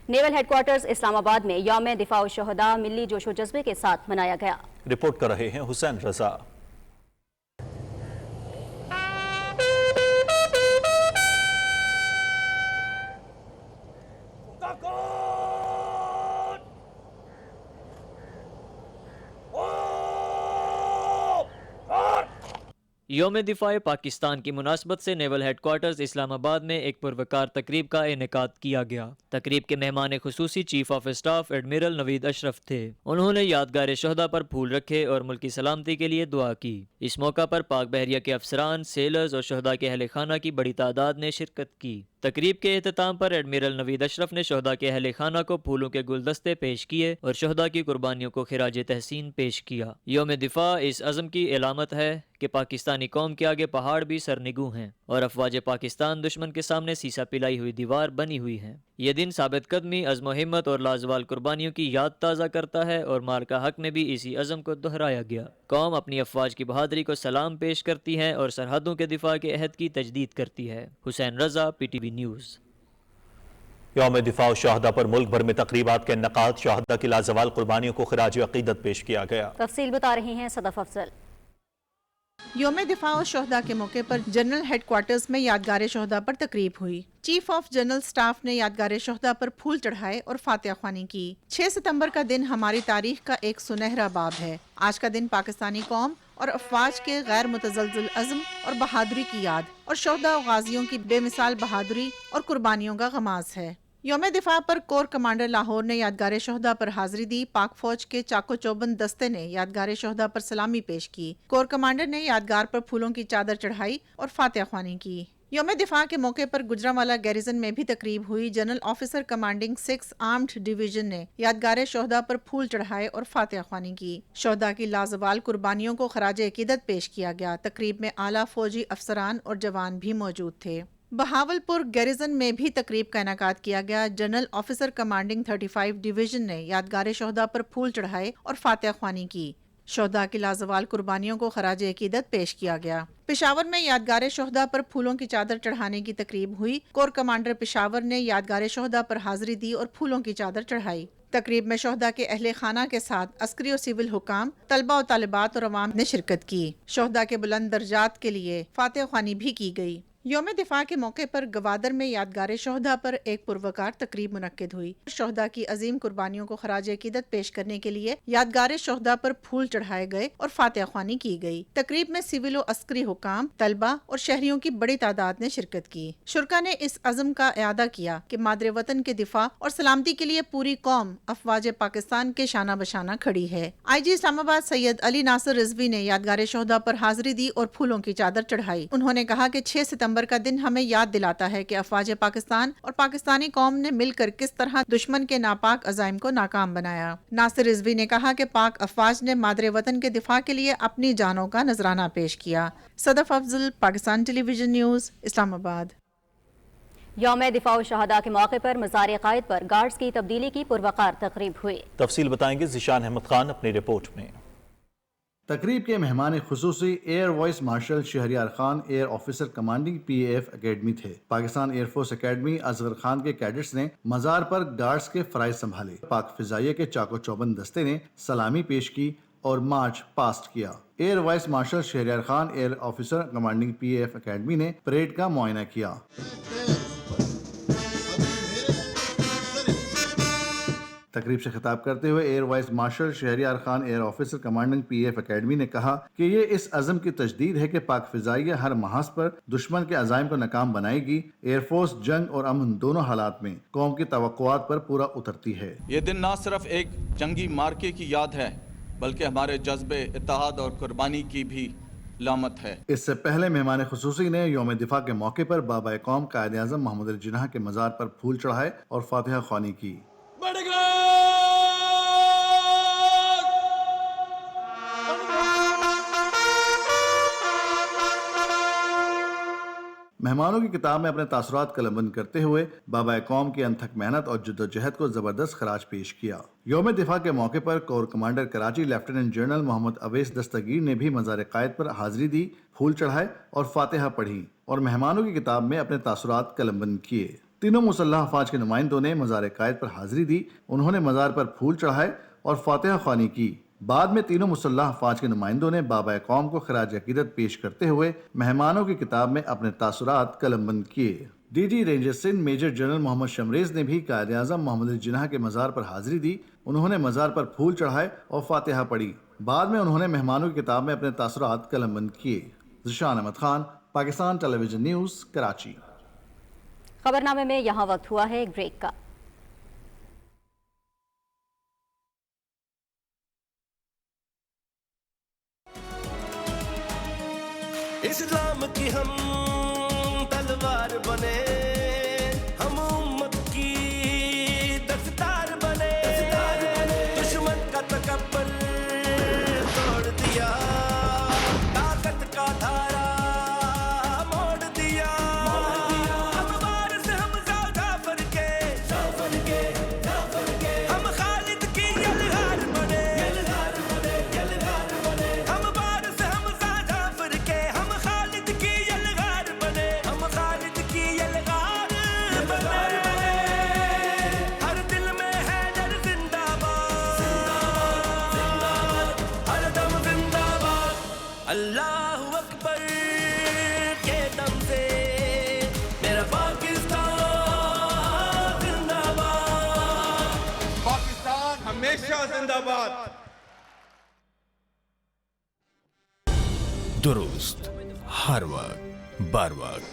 नेवल हेडक्वार्टर्स इस्लामाबाद में यौम दिफा शहदा मिली जोशो जज्बे के साथ मनाया गया। रिपोर्ट कर रहे हैं हुसैन रजा। यौम दिफा पाकिस्तान की मुनासबत से नेवल हेडक्वार्टर्स इस्लामाबाद में एक पुरवकार तकरीब का इनेकाद किया गया। तकरीब के मेहमान खुसूसी chief of staff admiral Naveed Ashraf थे। उन्होंने यादगार शहदा पर फूल रखे और मुल्क की सलामती के लिए दुआ की। इस मौका पर पाक बहरिया के अफसरान, सेलर्स और शहदा के अहले खाना की बड़ी तादाद ने शिरकत की। तकरीब के एहतताम पर एडमिरल नवीद अशरफ ने शहदा के अहले खाना को फूलों के गुलदस्ते पेश किए और शहदा की कुर्बानियों को खिराज तहसीन पेश किया। यौम दिफा इस अज़म की अलामत है कि पाकिस्तानी कौम के आगे पहाड़ भी सरनिगू हैं और अफवाज पाकिस्तान दुश्मन के सामने सीसा पिलाई हुई दीवार बनी हुई है। यह दिन साबित कदमी, अज़्म हिम्मत और लाजवाल कुर्बानियों की याद ताज़ा करता है और मार्का हक में भी इसी अज़म को दोहराया गया। कौम अपनी अफवाज की बहादुरी को सलाम पेश करती है और सरहदों के दिफा के अहद की तजदीद करती है। हुसैन रजा, PTV न्यूज़। यौम दिफा शहादा पर मुल्क भर में तकरीबात के इन्नेकाद, शहादा की लाजवाल कुर्बानियों को खिराज अक़ीदत पेश किया गया। तफसील बता रही हैं सदफ अफजल। यौम दिफा और शहदा के मौके पर जनरल हेडक्वार्टर्स में यादगार शहदा पर तकरीब हुई। चीफ ऑफ जनरल स्टाफ ने यादगार शहदा पर फूल चढ़ाए और फातिहा ख्वानी की। 6 सितंबर का दिन हमारी तारीख का एक सुनहरा बाब है। आज का दिन पाकिस्तानी कौम और अफवाज के गैर मुतज़लज़ल अज़्म और बहादुरी की याद और शहदा और गाजियों की बेमिसाल बहादुरी और कुर्बानियों का गमाज़ है। यौम दिफा पर कोर कमांडर लाहौर ने यादगार शहदा पर हाजिरी दी। पाक फौज के चाको चौबंद दस्ते ने यादगार शहदा पर सलामी पेश की। कोर कमांडर ने यादगार पर फूलों की चादर चढ़ाई और फातिहा ख्वानी की। यौम दिफा के मौके पर गुजरांवाला गैरिजन में भी तकरीब हुई। General officer commanding 6 armed division ने यादगार शहदा पर फूल चढ़ाए और फातिहा ख्वानी की। शहदा की लाजवाल कुर्बानियों को खराज अकीदत पेश किया गया। तकरीब में आला फौजी अफसरान और जवान भी मौजूद थे। बहावलपुर गैरिजन में भी तकरीब का इनेकाद किया गया। जनरल ऑफिसर कमांडिंग 35 डिवीजन ने यादगार शहदा पर फूल चढ़ाए और फातिहा ख्वानी की। शहदा की लाजवाल कुर्बानियों को खराज अकीदत पेश किया गया। पेशावर में यादगार शहदा पर फूलों की चादर चढ़ाने की तकरीब हुई। कोर कमांडर पेशावर ने यादगार शहदा पर हाजिरी दी और फूलों की चादर चढ़ाई। तकरीब में शहदा के अहले खाना के साथ अस्करी और सिविल हुकाम, तलबा और तालिबात और अवाम ने शिरकत की। शहदा के बुलंद दर्जात के लिए फातिहा ख्वानी भी की गई। यौम दिफा के मौके पर गवादर में यादगार शहदा पर एक पुरवकार तकरीब मुनक्किद हुई। शहदा की अजीम कुर्बानियों को खराज अकीदत पेश करने के लिए यादगार शहदा पर फूल चढ़ाए गए और फातिहा ख्वानी की गई। तकरीब में सिविल और अस्करी हुकाम, तलबा और शहरियों की बड़ी तादाद ने शिरकत की। शुरका ने इस अज़म का इयादा किया कि मादरे वतन के दिफा और सलामती के लिए पूरी कौम अफवाज पाकिस्तान के शाना बशाना खड़ी है। IG इस्लामाबाद सैयद अली नासिर रिजवी ने यादगार शहदा पर हाजिरी दी और फूलों की चादर चढ़ाई। उन्होंने कहा कि 6 सितंबर का दिन हमें याद दिलाता है कि अफवाज पाकिस्तान और पाकिस्तानी कौम ने मिलकर किस तरह दुश्मन के नापाक अज़ाइम को नाकाम बनाया। नासिर रिजवी ने कहा कि पाक अफवाज ने मादरे वतन के दिफा के लिए अपनी जानों का नजराना पेश किया। Sadaf Afzal, Pakistan television news, Islamabad. यौम दिफा शहदा के मौके पर मज़ार क़ायद पर गार्ड्स की तब्दीली की पुरवकार तकरीब हुई। तफसील बताएंगे ज़िशान अहमद खान अपनी रिपोर्ट में। तकरीब के मेहमान खुसूसी air vice marshal Shahryar Khan air officer commanding PAF academy थे। पाकिस्तान एयरफोर्स अकेडमी असगर खान के कैडेट्स ने मजार पर गार्ड्स के फराइज संभाले। पाक फिजाइया के चाको चौबंद दस्ते ने सलामी पेश की और मार्च पास्ट किया। Air vice marshal Shahryar Khan air officer commanding PAF academy ने परेड का मुआयना किया। तकरीब से खिताब करते हुए air vice marshal Shahryar Khan air officer commanding PAF academy ने कहा कि ये इस अज़म की तजदीद है कि पाक फिजाइया हर महाज पर दुश्मन के अज़ाइम को नाकाम बनाएगी। एयरफोर्स जंग और अमन दोनों हालात में कौम की तवक्कुआत पर पूरा उतरती है। ये दिन न सिर्फ एक जंगी मार्के की याद है बल्कि हमारे जज्बे, इत्तेहाद और कुर्बानी की भी लामत है। इससे पहले मेहमान खुसूसी ने यौम दिफा के मौके पर बाबा कौम कायद आज़म मोहम्मद अली जिन्ना के मज़ार पर फूल चढ़ाए और फातिहा ख्वानी की। मेहमानों की किताब में अपने तासुरात कलमबंद करते हुए बाबा कौम की अनथक मेहनत और जद्दोजहद को जबरदस्त खराज पेश किया। यौम दिफा के मौके पर core commander Karachi lieutenant general Mohammad Awais Dastgir ने भी मज़ार क़ायद पर हाजिरी दी, फूल चढ़ाए और फातिहा पढ़ी और मेहमानों की किताब में अपने तासुरात कलमबंद किए। तीनों मुसल्लह अफवाज के नुमाइंदों ने मज़ार क़ायद पर हाजिरी दी। उन्होंने मज़ार पर फूल चढ़ाए और फातिहा ख्वानी की। बाद में तीनों मुसल्लह अफवाज के नुमाइंदों ने बाबा कौम को खराज अकीदत पेश करते हुए मेहमानों की किताब में अपने तासुरात कलमबंद किए। DG ranger Sindh major general Mohammad Shamrez ने भी कायद आज़म मोहम्मद अली जिन्ना के मज़ार पर हाजिरी दी। उन्होंने मज़ार पर फूल चढ़ाए और फातिहा पढ़ी। बाद में उन्होंने मेहमानों की किताब में अपने तासुरात कलमबंद किए। Zeeshan Ahmed Khan, Pakistan television news, Karachi. खबरनामे में यहाँ वक्त हुआ है एक ब्रेक का। इस्लाम की हम तलवार बने, हम उम्मत की दस्तार बने, दुश्मन का तकब्बुर तोड़ दिया, ताकत का धारा मोड़ दिया, हम वारिस हमज़ा जाफर के, हम खालिद की यलगार बने, हम वारिस हमज़ा जाफर के, हम खालिद की यलगार बने, हम खालिद की यलगार बने, हर दिल में है डर जिंदाबाद, हर दम जिंदाबाद, अल्लाहु अकबर के दम से मेरा पाकिस्तान जिंदाबाद, पाकिस्तान हमेशा जिंदाबाद। दुरुस्त, हर वक्त, बार वक्त।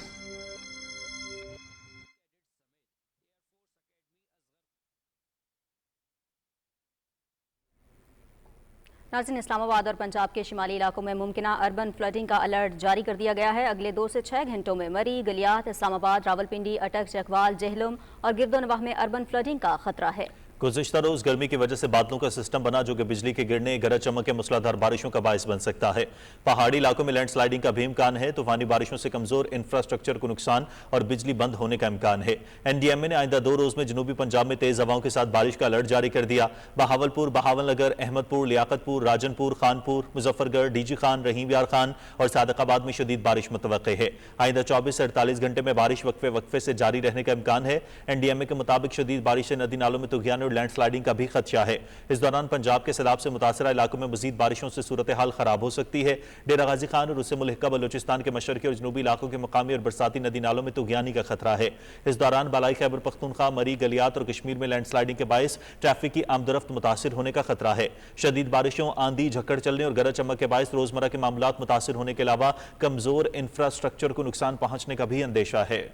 नाज़रीन, इस्लामाबाद और पंजाब के शिमाली इलाकों में मुमकिना अर्बन फ्लडिंग का अलर्ट जारी कर दिया गया है। अगले 2 से 6 घंटों में मरी, गलियात, इस्लामाबाद, रावलपिंडी, अटक, चकवाल, जहलुम और गिरदोनवाह में अर्बन फ्लडिंग का खतरा है। गुज़िश्ता रोज गर्मी की वजह से बादलों का सिस्टम बना जो कि बिजली के गिरने, गरज चमक के मूसलाधार बारिशों का बायस बन सकता है। पहाड़ी इलाकों में लैंडस्लाइडिंग का भी इम्कान है। तूफानी बारिशों से कमजोर इंफ्रास्ट्रक्चर को नुकसान और बिजली बंद होने का इम्कान है। NDMA ने आइंदा 2 रोज में जनूबी पंजाब में तेज हवाओं के साथ बारिश का अलर्ट जारी कर दिया। बहावलपुर, बहावलनगर, अहमदपुर, लियाकतपुर, राजनपुर, खानपुर, मुजफ्फरगढ़, DG खान, रहीम यार खान और सादकाबाद में शदीद बारिश मुतवक्के है। आइंदा 24 से 48 घंटे में बारिश वक्फे से जारी रहने का इम्कान है। NDMA के मुताबिक शदीद बारिश से नदी नालों में तुगयान और लैंडस्लाइडिंग का भी खदशा है। इस दौरान पंजाब के सैलाब से मुतासरा इलाकों में मजीद बारिशों से सूरत हाल खराब हो सकती है। डेरा गाजी खान और उससे मुल्हिका बलोचिस्तान के मशरकी और जनूबी इलाकों के मकामी और बरसाती नदी नालों में तुगयानी का खतरा है। इस दौरान बालाई खैबर पख्तूनख्वा, मरी, गलियात और कश्मीर में लैंडस्लाइडिंग के बायस ट्रैफिक की आमदरफ्त मुतासिर होने का खतरा है। शदीद बारिशों, आंधी, झक्कड़ चलने और गरज चमक के बायस रोजमर्रा के मामलात मुतासिर होने के अलावा कमजोर इंफ्रास्ट्रक्चर को नुकसान पहुंचने का भी अंदेशा है।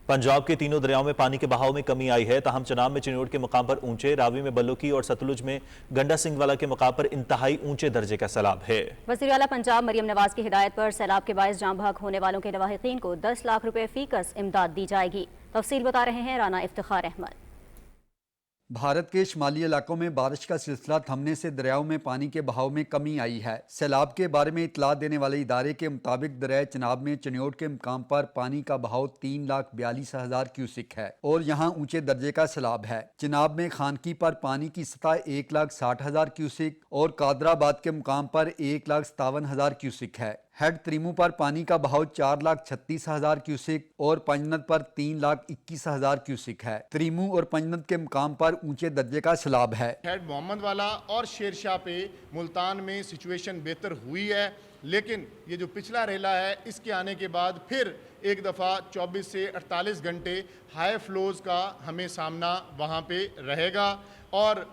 पंजाब के तीनों दरियाओं में पानी के बहाव में कमी आई है। ताहम चनाब में चिन्नौट के मुकाम पर ऊंचे, रावी में बल्लोकी और सतलुज में गंडा सिंह वाला के मुकाम पर इंतहाई ऊंचे दर्जे का सैलाब है। वज़ीर आला पंजाब मरियम नवाज की हिदायत पर सैलाब के बायस जाम बहक होने वालों के लवाहिकीन को 10 लाख रुपए फीकस इमदाद दी जाएगी। तफसील बता रहे हैं राना इफ्तिखार अहमद। भारत के शुमाली इलाकों में बारिश का सिलसिला थमने से दरियाओं में पानी के बहाव में कमी आई है। सैलाब के बारे में इतला देने वाले इदारे के मुताबिक दरिया चनाब में चन्योट के मुकाम पर पानी का बहाव 3,42,000 क्यूसिक है और यहाँ ऊंचे दर्जे का सैलाब है। चनाब में खानकी पर पानी की सतह 1,60,000 क्यूसिक और कादराबाद के मुकाम पर 1,57,000 क्यूसिक है। हेड त्रिमू पर पानी का बहाव 4,36,000 क्यूसिक और पंजनद पर 3,21,000 क्यूसिक है। त्रिमू और पंजनद के मुकाम पर ऊंचे दर्जे का सैलाब है। हेड मोहम्मद वाला और शेरशाह पे मुल्तान में सिचुएशन बेहतर हुई है, लेकिन ये जो पिछला रेला है इसके आने के बाद फिर एक दफ़ा 24 से 48 घंटे हाई फ्लोज का हमें सामना वहाँ पे रहेगा और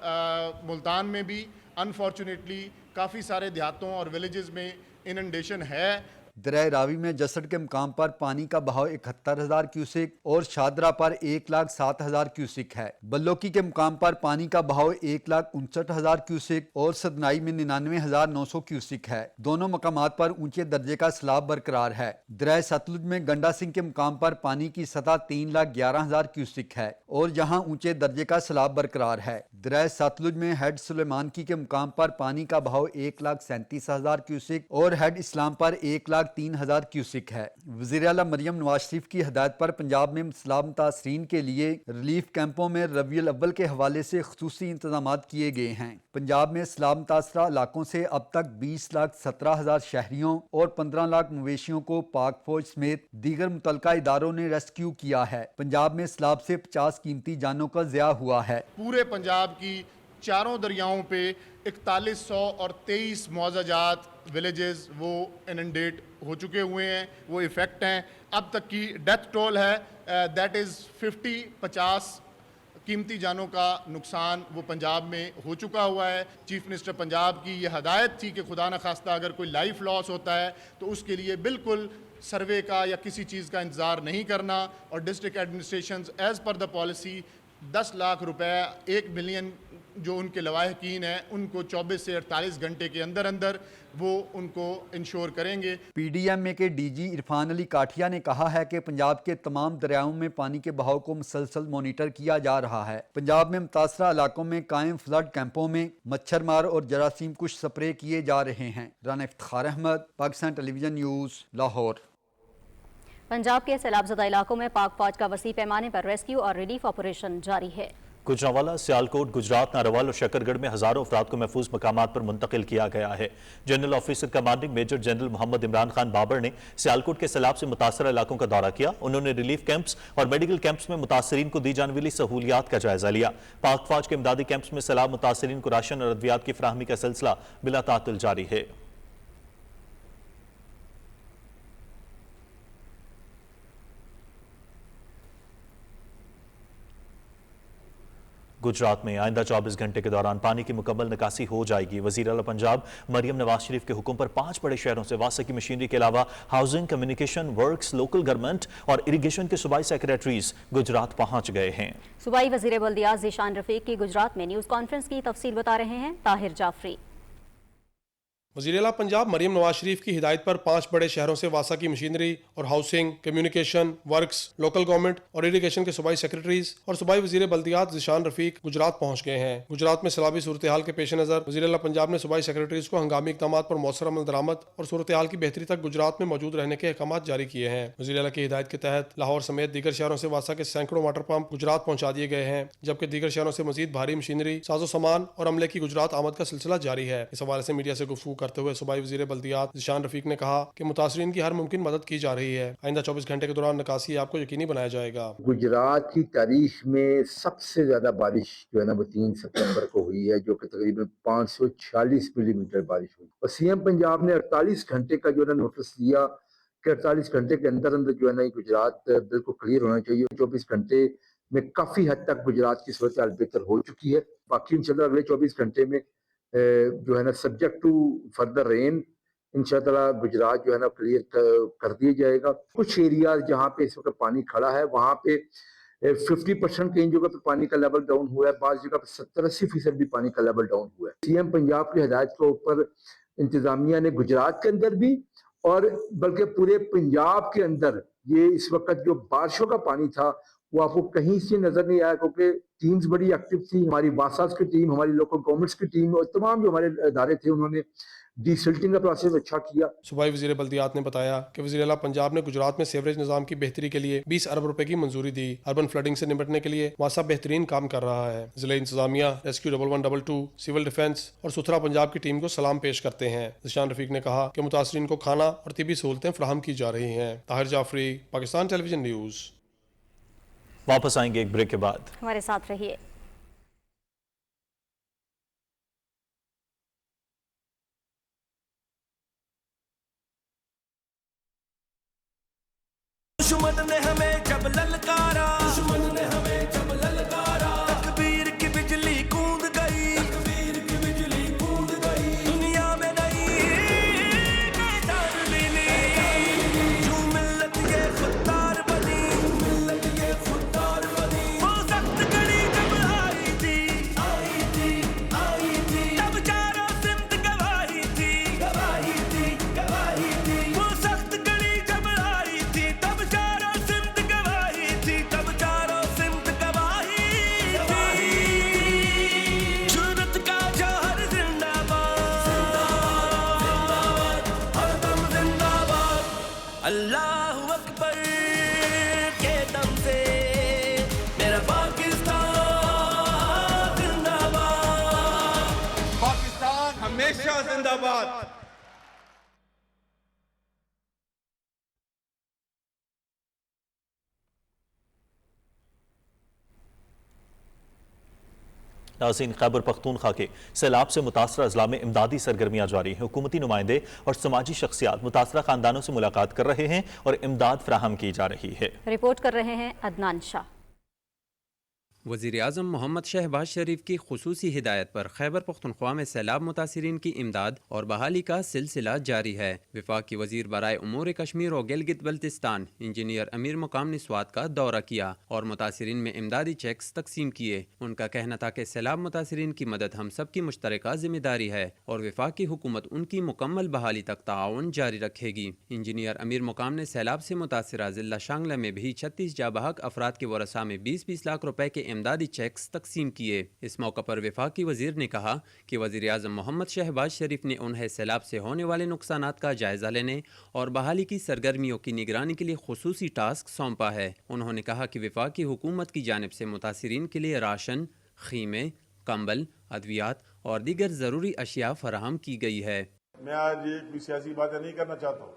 मुल्तान में भी अनफॉर्चुनेटली काफ़ी सारे देहातों और विलेजेस में इनंडेशन है। दरिया रावी में जसड़ के मुकाम पर पानी का बहाव 71,000 क्यूसिक और शादरा पर 1,07,000 क्यूसिक है। बल्लोकी के मुकाम पर पानी का बहाव 1,59,000 क्यूसिक और सदनाई में 99,900 क्यूसिक है। दोनों मकामात पर ऊंचे दर्जे का सैलाब बरकरार है। दरिया सतलुज में गंडा सिंह के मुकाम पर पानी की सतह 3,11,000 क्यूसिक है और यहाँ ऊंचे दर्जे का सैलाब बरकरार है। दरिया सतलुज में हेड सुलेमानकी के मुकाम पर पानी का बहाव 1,37,000 क्यूसिक और हेड इस्लाम पर 1,03,000 क्यूसिक है। वज़ीर आला मरियम नवाज शरीफ की हदायत पर पंजाब में सैलाब मुतासरीन के लिए रिलीफ कैंपों में रबीउल अव्वल के हवाले से खुसूसी इंतजाम किए गए हैं। पंजाब में सैलाब मुतासरा इलाकों से अब तक 20,17,000 शहरियों और 15 लाख मवेशियों को पाक फौज समेत दीगर मुतलका इदारों ने रेस्क्यू किया है। पंजाब में सैलाब से 50 कीमती जानों का ज़िया हुआ है। पूरे पंजाब की चारों दरियाओं पे 4100 और 23 मुआवजात विलेजेस वो इनंडेट हो चुके हुए हैं, वो इफ़ेक्ट हैं। अब तक की डेथ टोल है दैट इज़ 50 कीमती जानों का नुकसान वो पंजाब में हो चुका हुआ है। चीफ मिनिस्टर पंजाब की ये हदायत थी कि खुदा न खास्ता अगर कोई लाइफ लॉस होता है तो उसके लिए बिल्कुल सर्वे का या किसी चीज़ का इंतज़ार नहीं करना और district administration as per the policy 10 lakh रुपए 1 मिलियन जो उनके लवाहकीन हैं उनको 24 से 48 घंटे के अंदर अंदर वो उनको इंश्योर करेंगे। PDMA के DG इरफान अली काठिया ने कहा है कि पंजाब के तमाम दरियाओं में पानी के बहाव को मुसलसल मॉनिटर किया जा रहा है। पंजाब में मुतासरा इलाकों में कायम फ्लड कैंपों में मच्छर मार और जरासीम कुछ स्प्रे किए जा रहे हैं। Rana Iftikhar Ahmed, Pakistan television news, Lahore. पंजाब के सैलाबज़दा इलाकों में पाक फौज का वसी पैमाने पर रेस्क्यू और रिलीफ ऑपरेशन जारी है। गुजरांवाला, सियालकोट, गुजरात, नारवाल और शकरगढ़ में हजारों अफराद को महफूज मकामात पर मुंतकिल किया गया है। General officer commanding major general Mohammad Imran Khan Babar ने सियालकोट के सैलाब से मुतासर इलाकों का दौरा किया। उन्होंने रिलीफ कैंप्स और मेडिकल कैंप्स में मुतासरीन को दी जाने वाली सहूलियात का जायजा लिया। पाक फौज के इमदादी कैंप्स में सैलाब मुतासरीन को राशन और अद्वियात की फराहमी का सिलसिला बिला तातिल जारी है। गुजरात में आइंदा 24 घंटे के दौरान पानी की मुकम्मल निकासी हो जाएगी। वज़ीर आला पंजाब मरियम नवाज शरीफ के हुक्म पर 5 बड़े शहरों से वासा की मशीनरी के अलावा housing, communication, works, local government और इरिगेशन के सूबाई सेक्रेटरीज गुजरात पहुंच गए हैं। सूबाई वज़ीर बल्दियात ज़ीशान रफीक की गुजरात में न्यूज़ कॉन्फ्रेंस की तफसील बता रहे हैं ताहिर जाफरी। वज़ीर आला पंजाब मरियम नवाज शरीफ की हिदायत पर 5 बड़े शहरों से वासा की मशीनरी और housing, communication, works, local government और इरिगेशन के सूबाई सेक्रेटरीज और सूबाई वज़ीर बल्दियात ज़ीशान रफीक गुजरात पहुंच गए हैं। गुजरात में सैलाबी सूरत हाल के पेश नज़र वज़ीर आला पंजाब ने सूबाई सेक्रेटरीज को हंगामी इक़दाम पर मौसर अमल दरामद और सूरत हाल की बेहतरी तक गुजरात में मौजूद रहने के अहकाम जारी किए हैं। वज़ीर आला की हिदायत के तहत लाहौर समेत दीगर शहरों से वासा के सैकड़ों वाटर पंप गुजरात पहुंचा दिए गए हैं, जबकि दीगर शहरों से मजीद भारी मशीनरी, साजो सामान और अमले की गुजरात आमद का सिलसिला जारी है। इस हवाले से मीडिया से गुफ्तगू करते हुए सूबाई वज़ीर बल्दियात ज़ीशान रफीक ने कहा कि मुतासरीन की हर मुमकिन मदद की जा रही है। आइंदा 24 घंटे के दौरान निकासी आपको यकीनी बनाया जाएगा। गुजरात की तारीख में सबसे ज्यादा बारिश जो है ना वो 3 सितंबर को हुई है, जो कि तकरीबन 546 मिलीमीटर बारिश हुई और सीएम पंजाब ने 48 घंटे का जो है नोटिस दिया कि 48 घंटे के अंदर अंदर जो है ना गुजरात बिल्कुल क्लियर होना चाहिए। 24 घंटे में काफी हद तक गुजरात की सूरत हाल बेहतर हो चुकी है। बाकी इंशाल्लाह अगले 24 घंटे में जो है ना सब्जेक्ट टू फर्दर रेन इंशाअल्लाह गुजरात जो है ना क्लियर कर दिया जाएगा। कुछ एरिया जहाँ पे इस वक्त पानी खड़ा है वहाँ पे 50% कई जगह पे पानी का लेवल डाउन हुआ है, बाज़ जगह पे 70-80% भी पानी का लेवल डाउन हुआ है। सीएम पंजाब की हिदायत के ऊपर इंतजामिया ने गुजरात के अंदर भी और बल्कि पूरे पंजाब के अंदर ये इस वक्त जो बारिशों का पानी था वो आपको कहीं से नजर नहीं आया, क्योंकि टीम्स बड़ी एक्टिव थी। हमारी बासास की टीम, हमारी लोकल गवर्नमेंट्स की टीम और तमाम जो हमारे इदारे थे, उन्होंने डिसल्टिंग का प्रोसेस अच्छा किया। सूबाई वज़ीर बल्दियात ने बताया कि वज़ीर आला पंजाब ने गुजरात में सीवरेज निज़ाम की बेहतरी के लिए 20 अरब रुपए की मंजूरी दी। अर्बन फ्लडिंग से निपटने के लिए वासा बेहतरीन काम कर रहा है। जिला इंतजामिया, रेस्क्यू 1122, सिविल डिफेंस और सुथरा पंजाब की टीम को सलाम पेश करते हैं। ज़िशान रफीक ने कहा कि मुतासरीन को खाना और तिबी सहूलतें फराहम की जा रही हैं। Tahir Jafri, Pakistan television news. वापस आएंगे एक ब्रेक के बाद, हमारे साथ रहिए। दुश्मन ने हमें जब ललकारा, दुश्मन ने हमें जब ललकारा, तकबीर की बिजली कूद गई, तकबीर की बिजली कूद गई। दुनिया में नहीं पहचान मिली, जो मिल्लत ये खुददार बनी, मिल्लत ये खुददार बनी। वो सख्त घड़ी जब आई थी, आई थी, आई थी, तब चारों सिमत गवाही थी, गवाही थी, गवाही थी। वो सख्त घड़ी जब आई थी, तब अल्लाहु अकबर के दम से मेरा पाकिस्तान जिंदाबाद, पाकिस्तान हमेशा जिंदाबाद। नाज़रीन, खैबर पख्तूनख्वा के सैलाब से मुतासरा अजला में इमदादी सरगर्मियां जारी हैं। हुकूमती नुमाइंदे और समाजी शख्सियात मुतासरा खानदानों से मुलाकात कर रहे हैं और इमदाद फराहम की जा रही है। रिपोर्ट कर रहे हैं अदनान शाह। वज़ीर आज़म मोहम्मद शहबाज शरीफ की खुसूसी हिदायत पर खैबर पख्तूनख्वा में सैलाब मुतासरीन की इमदाद और बहाली का सिलसिला जारी है। वफाक की वज़ीर बराए उमूर कश्मीर और गिलगित बल्तिस्तान इंजीनियर अमीर मुकाम ने स्वात का दौरा किया और मुतासरीन में इमदादी चेक्स तकसीम किए। उनका कहना था कि सैलाब मुतासरीन की मदद हम सब की मुश्तरका जिम्मेदारी है और वफाक की हुकूमत उनकी मुकम्मल बहाली तक ताउन जारी रखेगी। इंजीनियर अमीर मुकाम ने सैलाब से मुतासरा जिला शांगला में भी 36 जाबहक अफराद के वरसा में 20-20 लाख रुपए के इमदादी चेक्स तकसीम किए। इस मौका पर वफाकी वजीर ने कहा कि वजीर आज़म मोहम्मद शहबाज शरीफ ने उन्हें सैलाब से होने वाले नुकसानात का जायजा लेने और बहाली की सरगर्मियों की निगरानी के लिए खुसूसी टास्क सौंपा है। उन्होंने कहा कि वफाकी हुकूमत की जानिब से मुतासरीन के लिए राशन, खीमे, कंबल, अद्वियात और दीगर ज़रूरी अशिया फराहम की गई है। मैं आज ये कोई सियासी बातें नहीं करना चाहता हूँ।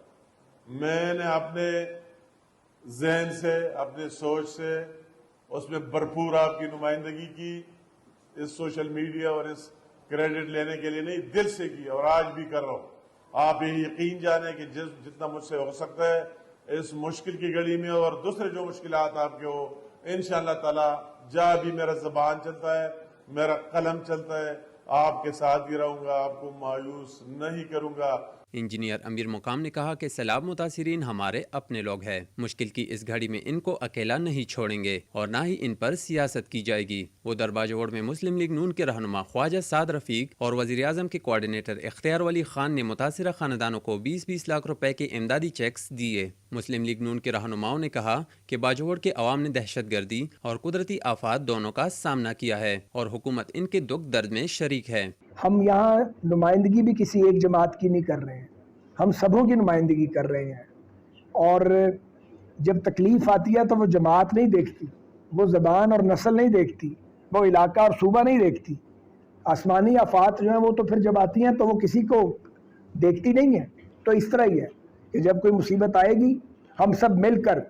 मैंने अपने जहन से, अपने सोच से उसमें भरपूर आपकी नुमाइंदगी की, इस सोशल मीडिया और इस क्रेडिट लेने के लिए नहीं, दिल से की और आज भी कर रहा हूँ। आप ये यकीन जाने कि जितना मुझसे हो सकता है इस मुश्किल की घड़ी में और दूसरे जो मुश्किलात आपके हो, इंशाअल्लाह ताला जहाँ भी मेरा ज़बान चलता है, मेरा कलम चलता है, आपके साथ ही रहूंगा, आपको मायूस नहीं करूंगा। इंजीनियर अमीर मुकाम ने कहा कि सैलाब मुतासरीन हमारे अपने लोग हैं। मुश्किल की इस घड़ी में इनको अकेला नहीं छोड़ेंगे और ना ही इन पर सियासत की जाएगी। उधर बाजोड़ में मुस्लिम लीग नून के रहनुमा ख्वाजा साद रफीक और वजीर आज़म के कोऑर्डिनेटर इख्तियार वली खान ने मुतासरा खानदानों को 20-20 लाख रुपए के इमदादी चेक्स दिए। मुस्लिम लीग नून के रहनुमाओं ने कहा कि बाजोड़ के अवाम ने दहशत गर्दी और कुदरती आफात दोनों का सामना किया है और हुकूमत इनके दुख दर्द में शरीक है। हम यहाँ नुमाइंदगी भी किसी एक जमात की नहीं कर रहे हैं, हम सबों की नुमाइंदगी कर रहे हैं। और जब तकलीफ़ आती है तो वो जमात नहीं देखती, वो ज़बान और नस्ल नहीं देखती, वो इलाका और सूबा नहीं देखती। आसमानी आफात जो है वो तो फिर जब आती हैं तो वो किसी को देखती नहीं है। तो इस तरह ही है कि जब कोई मुसीबत आएगी हम सब मिलकर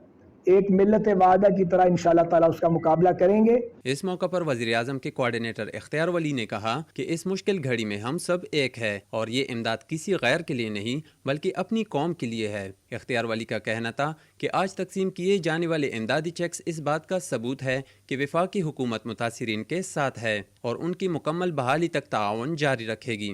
एक मिल्लत वादा की तरह इंशाअल्लाह ताला उसका मुकाबला करेंगे। इस मौका पर वज़ीर आज़म के कोऑर्डिनेटर इख्तियार वली ने कहा कि इस मुश्किल घड़ी में हम सब एक है और ये इमदाद किसी गैर के लिए नहीं बल्कि अपनी कौम के लिए है। इख्तियार वली का कहना था कि आज तकसीम किए जाने वाले इमदादी चेक्स इस बात का सबूत है कि वफाकी हुकूमत मुतासिरीन के साथ है और उनकी मुकम्मल बहाली तक ताउन जारी रखेगी।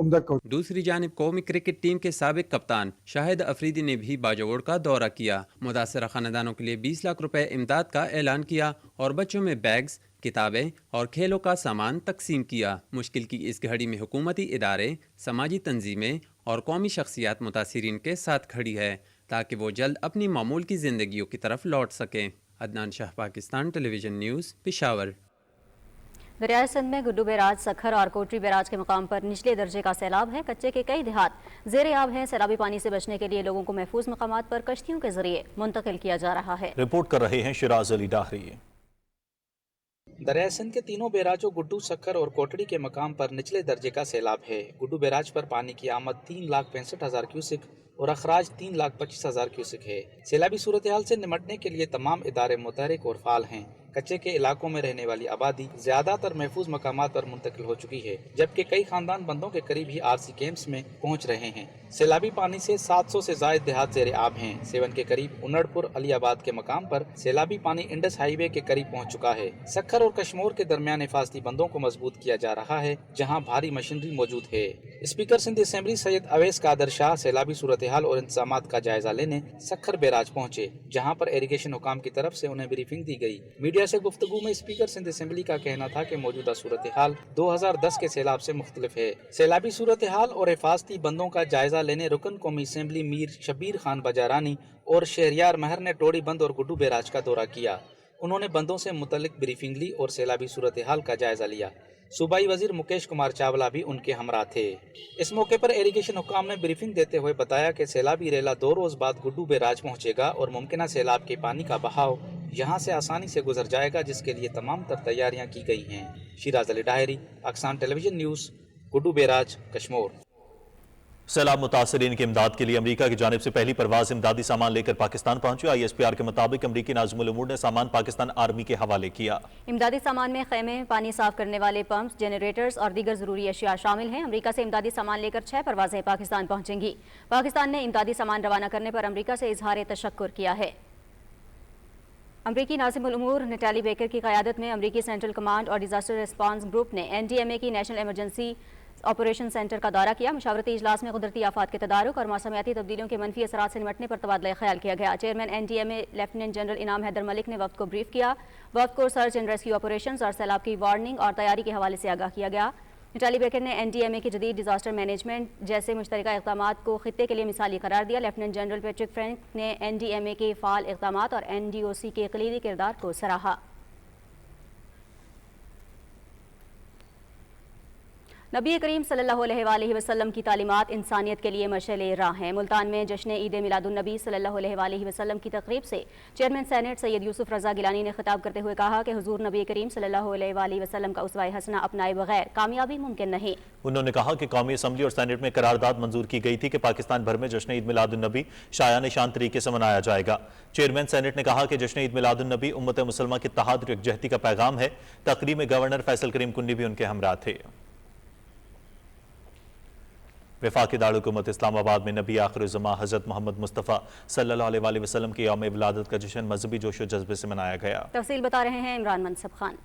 उम्दा को। दूसरी जानिब कौमी क्रिकेट टीम के साबिक कप्तान शाहिद अफरीदी ने भी बाजोड़ का दौरा किया। मुतासरा खानदानों के लिए 20 लाख रुपए इमदाद का ऐलान किया और बच्चों में बैग्स, किताबें और खेलों का सामान तकसीम किया। मुश्किल की इस घड़ी में हुकूमती इदारे, समाजी तंजीमें और कौमी शख्सियात मुतासिरीन के साथ खड़ी है ताकि वो जल्द अपनी मामूल की जिंदगियों की तरफ लौट सकें। Adnan Shah, Pakistan television news, Peshawar. दरियाए सिंध में गुड्डू बैराज, सखर और कोटरी बैराज के मकाम पर निचले दर्जे का सैलाब है। कच्चे के कई देहात ज़ेरे आब हैं। सैलाबी पानी से बचने के लिए लोगों को महफूज मकामात पर कश्तियों के जरिए मुंतकिल किया जा रहा है। रिपोर्ट कर रहे हैं शिराज अली डाहरी। दरियाए सिंध के तीनों बैराजों गुड्डू, सखर और कोटड़ी के मकाम पर निचले दर्जे का सैलाब है। गुड्डू बैराज पर पानी की आमद 3,65,000 क्यूसिक और अखराज 3,25,000 क्यूसिक है। सैलाबी सूरत हाल से निमटने के लिए तमाम इदारे मुतहरिक और फाल हैं। कच्चे के इलाकों में रहने वाली आबादी ज्यादातर महफूज मकामात पर मुंतकिल हो चुकी है, जबकि कई खानदान बंदों के करीब ही आरसी कैंप्स में पहुंच रहे हैं। सैलाबी पानी से 700 से जायद देहात ज़ेरे आब हैं। सेवन के करीब उन्नड़पुर अलीआबाद के मकाम पर सैलाबी पानी इंडस हाईवे के करीब पहुंच चुका है। सखर और कश्मोर के दरमियान हिफाजती बंदों को मजबूत किया जा रहा है, जहाँ भारी मशीनरी मौजूद है। स्पीकर सिंध असेंबली सैयद अवैस कादर शाह सैलाबी सूरत हाल और इंतजामात का जायजा लेने सखर बैराज पहुँचे, जहाँ पर इरिगेशन हुकाम की तरफ से उन्हें ब्रीफिंग दी गई। मीडिया से गुफ्तगू में स्पीकर सिंध असेंबली का कहना था कि मौजूदा सूरत हाल 2010 के सैलाब से मुख्तलिफ है। सैलाबी सूरत हाल और हिफाजती बंदों का जायजा लेने रुकन कौमी असेंबली मीर शबीर खान बजारानी और शहरियार महर ने टोड़ी बंद और गुड्डू बैराज का दौरा किया। उन्होंने बंदों से मुतल्लिक ब्रीफिंग ली और सैलाबी सूरत हाल का जायजा लिया। सूबाई वजीर मुकेश कुमार चावला भी उनके हमरा थे। इस मौके पर इरिगेशन हुकाम ने ब्रीफिंग देते हुए बताया कि सैलाबी रेला 2 रोज बाद गुड्डू बैराज पहुंचेगा और मुमकिन सैलाब के पानी का बहाव यहां से आसानी से गुजर जाएगा, जिसके लिए तमाम तर तैयारियां की गई हैं। Siraj Ali diary, Pakistan television news, Guddu barrage, Kashmir. सैलाब मुतासरीन की इमदाद के लिए अमरीका की जानिब से पहली परवाज इमदादी सामान लेकर पाकिस्तान पहुंची। ISPR के मुताबिक अमरीकी नाज़िमुल उमूर ने सामान पाकिस्तान आर्मी के हवाले किया। इमदादी सामान में खेमे, पानी साफ करने वाले पंप्स, जनरेटर्स और दीगर जरूरी अशिया शामिल हैं। अमरीका से इमदादी सामान लेकर 6 परवाजें पाकिस्तान पहुंचेंगी। पाकिस्तान ने इमदादी सामान रवाना करने पर अमरीका से इजहार तशक्कुर किया है। अमरीकी नाज़िमुल उमूर नटाली बेकर की क़यादत में अमरीकी सेंट्रल कमांड और डिजास्टर रिस्पांस ग्रुप ने NDMA की नेशनल इमरजेंसी ऑपरेशन सेंटर का दौरा किया। मुशावरती इजलास में कुदरती आफात के तदारुक और मौसमियाती तब्दीलियों के मनफी असरात से निपटने पर तबादला ख्याल किया गया। चेयरमैन NDMA लेफ्टिनेंट जनरल इनाम हैदर मलिक ने वक्त को ब्रीफ किया। वक्त को सर्च एंड रेस्क्यू ऑपरेशन और सैलाब की वार्निंग और तैयारी के हवाले से आगाह किया गया। नटाली बेकर ने NDMA की जदीद डिजास्टर मैनेजमेंट जैसे मुश्तरका इक़दामात को खित्ते के लिए मिसाली करार दिया। लेफ्टिनेंट जनरल पैट्रिक फ्रैंक ने NDMA के फ़ाल इक़दामात और NDOC के कलीदी किरदार को सराहा। नबी करीम सल्लल्लाहु अलैहि वसल्लम की तालीमात इंसानियत के लिए मशअल राह हैं। मुल्तान में जश्न ईद मिलादुन्नबी सल्लल्लाहु अलैहि वसल्लम की तकरीब से चेयरमैन सेनेट सैयद यूसुफ रज़ा गिलानी ने खिताब करते हुए कहा कि हुजूर नबी करीम सल्लल्लाहु अलैहि वसल्लम का उसवा हसना अपनाए बगैर कामयाबी मुमकिन नहीं। उन्होंने कहा कि कौमी असम्बली और सेनेट में करारदाद मंजूर की गई थी कि पाकिस्तान भर में जश्न ईद मिलादुन्नबी शायान शान तरीके से मनाया जाएगा। चेयरमैन सेनेट ने कहा कि जश्न ईद मिलादुन्नबी उम्मत मुसलमा के इत्तेहाद और यकजहती का पैगाम है। तकरीब में गवर्नर फैसल करीम कुन्नी भी उनके हमरा थे। वफाकी दारुल-हुकूमत इस्लामाबाद में नबी आखिर-उज़्ज़मा हज़रत मोहम्मद मुस्तफ़ा सल्लल्लाहु अलैहि वसल्लम की यौम विलादत का जश्न मजहबी जोश व जज्बे से मनाया गया। तफसील बता रहे हैं इमरान मनसब खान।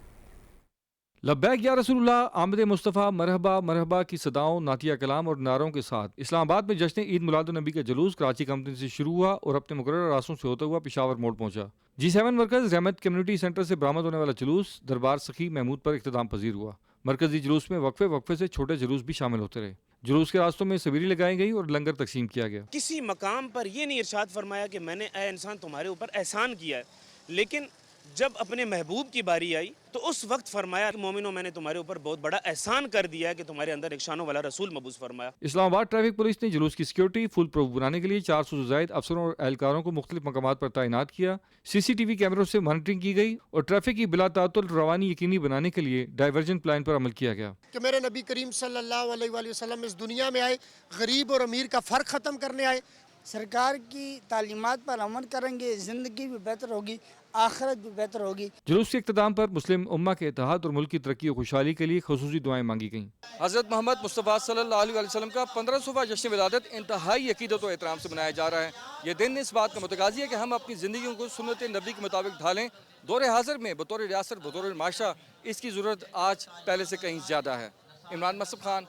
लब्बैक या रसूलुल्लाह, आमद मुस्तफ़ा, मरहबा मरहबा की सदाओं, नातिया कलाम और नारों के साथ इस्लामाबाद में जश्न ईद मिलादुन्नबी का जुलूस कराची कंपनी से शुरू हुआ और अपने मुकर्रर रास्तों से होता हुआ पेशावर मोड़ पहुंचा। G7 वर्कर्स रहमत कम्युनिटी सेंटर से बरामद होने वाला जुलूस दरबार सखी महमूद पर इख्तिताम पजीर हुआ। मरकजी जुलूस में वक्फे वक्फे से छोटे जुलूस भी शामिल होते रहे। जुलूस के रास्तों में सवेरी लगाई गई और लंगर तकसीम किया गया। किसी मकाम पर ये नहीं इरशाद फरमाया कि मैंने ऐ इंसान तुम्हारे ऊपर एहसान किया है, लेकिन जब अपने महबूब की बारी आई तो उस वक्त फरमाया कि मोमिनो मैंने तुम्हारे ऊपर बहुत बड़ा एहसान कर दिया है कि तुम्हारे अंदर एक शानो वाला रसूल मबूस फरमाया। इस्लामाबाद ट्रैफिक पुलिस ने जुलूस की सिक्योरिटी फुल प्रूफ बनाने के लिए 400 से ज़ायद अफसरों और एहलकारों को मुख्तलिफ मकामात पर तैनात किया। CCTV कैमरों से मॉनिटरिंग की गई और ट्रैफिक की बिला तातुल रवानी यकीनी बनाने के लिए डाइवर्जन प्लान पर अमल किया गया। कि मेरे नबी करीम सल्लल्लाहु अलैहि वसल्लम इस दुनिया में आए, गरीब और अमीर का फ़र्क ख़त्म करने आए। सरकार की तालीमात पर अमल करेंगे, ज़िंदगी भी बेहतर होगी, आखिरत भी बेहतर होगी। जुलूस के इख्तिताम पर मुस्लिम उम्मा के इत्तेहाद और मुल्क की तरक्की और खुशहाली के लिए खुसूसी दुआएं मांगी गईं। हज़रत मोहम्मद मुस्तफ़ा सल्लल्लाहु अलैहि वसल्लम का 1500वां जश्न विलादत इंतहाई अकीदत और एहतराम से मनाया जा रहा है। ये दिन इस बात का मुतकाज़ी है कि हम अपनी ज़िंदगी को सुन्नत नबी के मुताबिक ढालें। दौरे हाजिर में बतौर रियासत, बतौर माशरा इसकी ज़रूरत आज पहले से कहीं ज़्यादा है। Imran Masab Khan,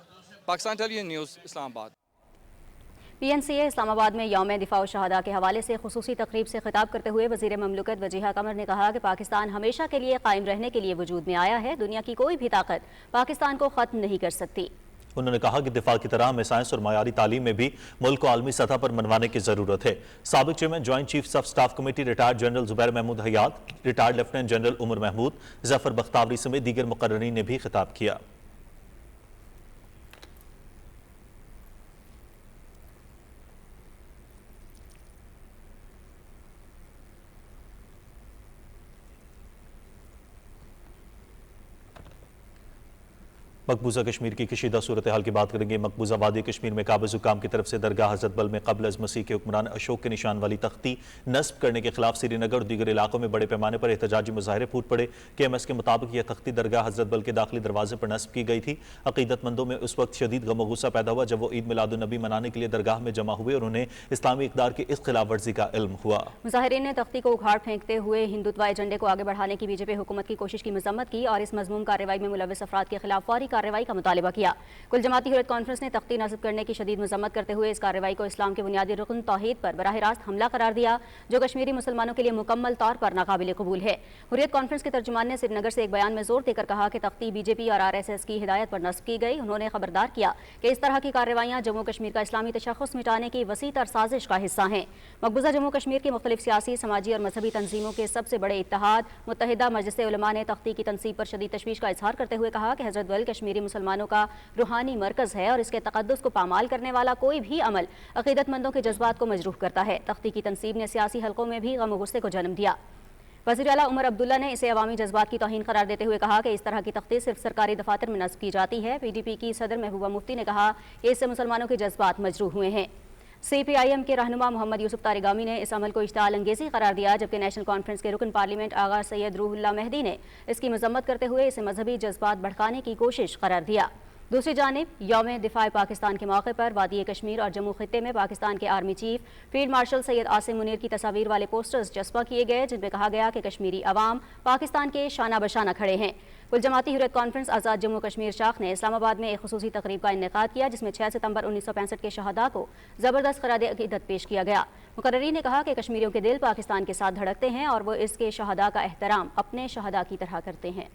Pakistan television news Islamabad. PNCA Islamabad में यौम दिफा व शहादा के हवाले से खुसूसी तकरीब से खिताब करते हुए वज़ीर ममलकत वजीहा कमर ने कहा कि पाकिस्तान हमेशा के लिए कायम रहने के लिए वजूद में आया है। दुनिया की कोई भी ताकत पाकिस्तान को ख़त्म नहीं कर सकती। उन्होंने कहा कि दिफा की तरह हमें साइंस और मायारी तालीम में भी मुल्क को आलमी सतह पर मनवाने की जरूरत है। साबिक chairman joint chief of staff committee retired general Zubair Mahmood Hayat, retired lieutenant general Umar Mahmood, Zafar Bakhtawari समेत दीगर मुकर्ररीन ने भी खिताब किया। मकबूजा कश्मीर की कशीदा सूरत हाल की बात करेंगे। मकबूजा वादी कश्मीर में काबिज हुकाम की तरफ से दरगाह हजरत बल में कबल अज मसीह के हुक्मरान अशोक के निशान वाली तख्ती नस्ब करने के खिलाफ श्रीनगर और दीगर इलाकों में बड़े पैमाने पर एहतजाजी मुजाहरे फूट पड़े। KMS के मुताबिक यह तख्ती दरगाह हजरत बल के दाखिली दरवाजे पर नस्ब की गई थी। अकीदतमंदों में उस वक्त शदीद गम व गुस्सा पैदा हुआ जब वो ईद मिलादुन्नबी मनाने के लिए दरगाह में जमा हुए और उन्हें इस्लामी इक़दार की इस खिलाफ वर्जी का इल्म हुआ। मुजाहिरीन ने तख्ती को उखाड़ फेंकते हुए हिंदुत्व एजेंडे को आगे बढ़ाने की बीजेपी हुकूमत की कोशिश की मजम्मत की और इस मजमूम कार्रवाई में मुलव्वस अफराद के खिलाफ फौरी कार्रवाई का मुतालबा किया। कुल जमाती हुर्रियत कॉन्फ्रेंस ने तख्ती नस्ब करने की शदीद मजम्मत करते हुए इस कार्रवाई को इस्लाम के बुनियादी रुकन तौहीद पर बराह रास्त हमला करार दिया, जो कश्मीरी मुसलमानों के लिए मुकम्मल तौर पर नाकाबिल कबूल है। हुर्रियत कॉन्फ्रेंस के तर्जुमान ने श्रीनगर से एक बयान में जोर देकर कहा कि तख्ती बीजेपी और RSS की हिदायत पर नस्ब की गई। उन्होंने खबरदार किया कि इस तरह की कार्रवाइयां जम्मू कश्मीर का इस्लामी तशख़्ख़ुस मिटाने की वसी तर साजिश का हिस्सा हैं। मकबूजा जम्मू कश्मीर की मुख्तलिफ सियासी, समाजी और मजहबी तंजीमों के सबसे बड़े इत्तेहाद मुत्तहिदा मजलिस उलमा ने तख्ती की तनसीब पर शदीद तशवीश का इजहार करते हुए कहा कि हजरत बल कश्मीरी मुसलमानों का रूहानी मरकज है और इसके तक़द्दुस को पामाल करने वाला कोई भी अमल अक़ीदतमंदों के जज्बात को मजरूह करता है। तख्ती की तनसीब ने सियासी हलकों में भी गम व गुस्से को जन्म दिया। वज़ीर आला उमर अब्दुल्ला ने इसे अवामी जज्बात की तौहीन करार देते हुए कहा कि इस तरह की तख्ती सिर्फ सरकारी दफातर में नस्ब की जाती है। PDP की सदर महबूबा मुफ्ती ने कहा कि इससे मुसलमानों के जज्बात मजरूह हुए हैं। CPIM के रहनुमा मोहम्मद यूसुफ तारिगामी ने इस अमल को इश्ताल अंगेज़ी करार दिया, जबकि नेशनल कॉन्फ्रेंस के रुकन पार्लियामेंट आगा सैयद रूहुल्लाह मेहदी ने इसकी मजम्मत करते हुए इसे मजहबी जज्बात भड़काने की कोशिश करार दिया। दूसरी जानिब यौम दिफा पाकिस्तान के मौके पर वादी कश्मीर और जम्मू खित्ते में पाकिस्तान के army chief field marshal Syed Asim Munir की तस्वीर वाले पोस्टर्स जस्बा किए गए, जिनमें कहा गया कि कश्मीरी अवाम पाकिस्तान के शाना बशाना खड़े हैं। कुल जमाती हुर्रियत कॉन्फ्रेंस आज़ाद जम्मू कश्मीर शाख ने इस्लामाबाद में एक खुसूसी तकरीब का इनेकाद किया, जिसमें 6 सितंबर 1965 के शहदा को ज़बरदस्त ख़राद अक़ीदत पेश किया गया। मुकर्ररीन ने कहा कि कश्मीरियों के दिल पाकिस्तान के साथ धड़कते हैं और वो इसके शहदा का एहतराम अपने शहदा की तरह करते हैं।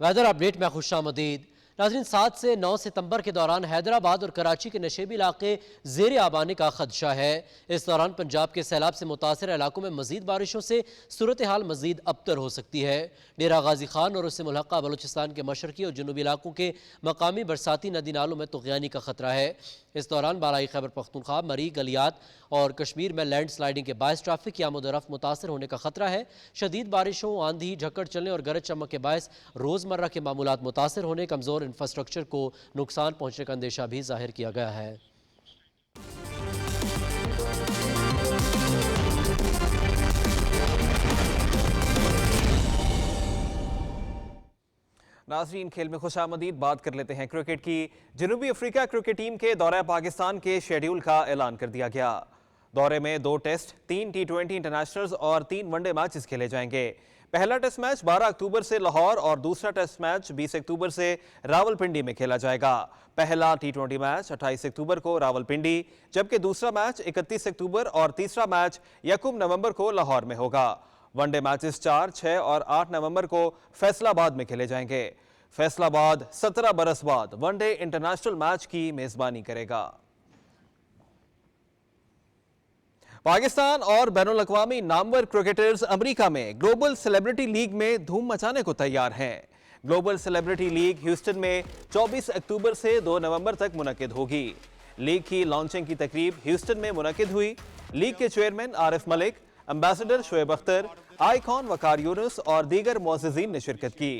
वेदर अपडेट में खुशामदीद। नाज़रीन, 7 से 9 सितंबर के दौरान हैदराबाद और कराची के नशेबी इलाके ज़ेर आबानी का खदशा है। इस दौरान पंजाब के सैलाब से मुतासर इलाकों में मजीद बारिशों से सूरत हाल मजीद अबतर हो सकती है। डेरा गाजी खान और उससे मुल्हक़ा बलूचिस्तान के मशरकी और जनूबी इलाकों के मकामी बरसाती नदी नालों में तुग़यानी का खतरा है। इस दौरान बालाई खैबर पख्तूनख्वा, मरी, गलियात और कश्मीर में लैंड स्लाइडिंग के बायस ट्रैफिक की आमद-ओ-रफ्त मुतासर होने का खतरा है। शदीद बारिशों, आंधी, झक्कड़ चलने और गरज चमक के बायस रोज़मर्रा के मामूलात मुतासर होने, कमज़ोर इंफ्रास्ट्रक्चर को नुकसान पहुँचने का अंदेशा भी जाहिर किया गया है। नाज़रीन, खेल में खुशामदीद। बात कर लेते हैं क्रिकेट की। जनूबी अफ्रीका क्रिकेट टीम के दौरे पाकिस्तान के शेड्यूल का ऐलान कर दिया गया। दौरे में 2 टेस्ट, 3 T20 इंटरनेशनल्स और 3 वनडे मैचेस खेले जाएंगे। पहला टेस्ट मैच 12 अक्टूबर से लाहौर और दूसरा टेस्ट मैच 20 अक्टूबर से रावलपिंडी में खेला जाएगा। पहला T20 मैच 28 अक्टूबर को रावलपिंडी, जबकि दूसरा मैच 31 अक्टूबर और तीसरा मैच 1 नवंबर को लाहौर में होगा। वनडे मैचेस 4, 6 और 8 नवंबर को फैसलाबाद में खेले जाएंगे। फैसलाबाद 17 बरस बाद वनडे इंटरनेशनल मैच की मेजबानी करेगा। पाकिस्तान और बैनुल अक़वामी नामवर क्रिकेटर्स अमेरिका में ग्लोबल सेलिब्रिटी लीग में धूम मचाने को तैयार हैं। ग्लोबल सेलिब्रिटी लीग ह्यूस्टन में 24 अक्टूबर से 2 नवंबर तक मुनक्किद होगी। लीग की लॉन्चिंग की तकरीब ह्यूस्टन में मुनक्किद हुई। लीग के chairman Arif Malik, ambassador Shoaib Akhtar, icon Waqar Younis और दीगर मुअज़्ज़िज़ीन ने शिरकत की।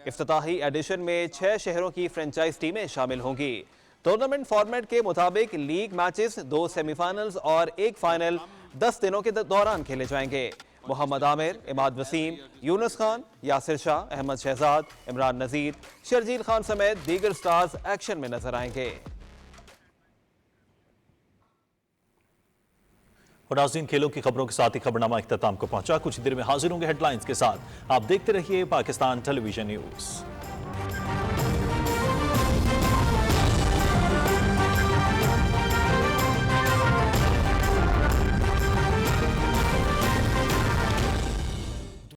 इफ्तिताही एडिशन में 6 शहरों की फ्रेंचाइज टीमें शामिल होंगी। टूर्नामेंट फॉर्मेट के मुताबिक लीग मैचेस 2 सेमीफाइनल्स और 1 फाइनल 10 दिनों के दौरान खेले जाएंगे। मोहम्मद आमिर, इमाद वसीम, यूनुस खान, यासिर शाह, अहमद शहजाद, इमरान नज़ीर, शर्जील खान समेत दीगर स्टार्स एक्शन में नजर आएंगे। और नाज़रीन, खेलों की खबरों के साथ ही खबरनामा इख्तिताम को पहुंचा। कुछ देर में हाजिर होंगे हेडलाइंस के साथ। आप देखते रहिए पाकिस्तान टेलीविजन न्यूज़।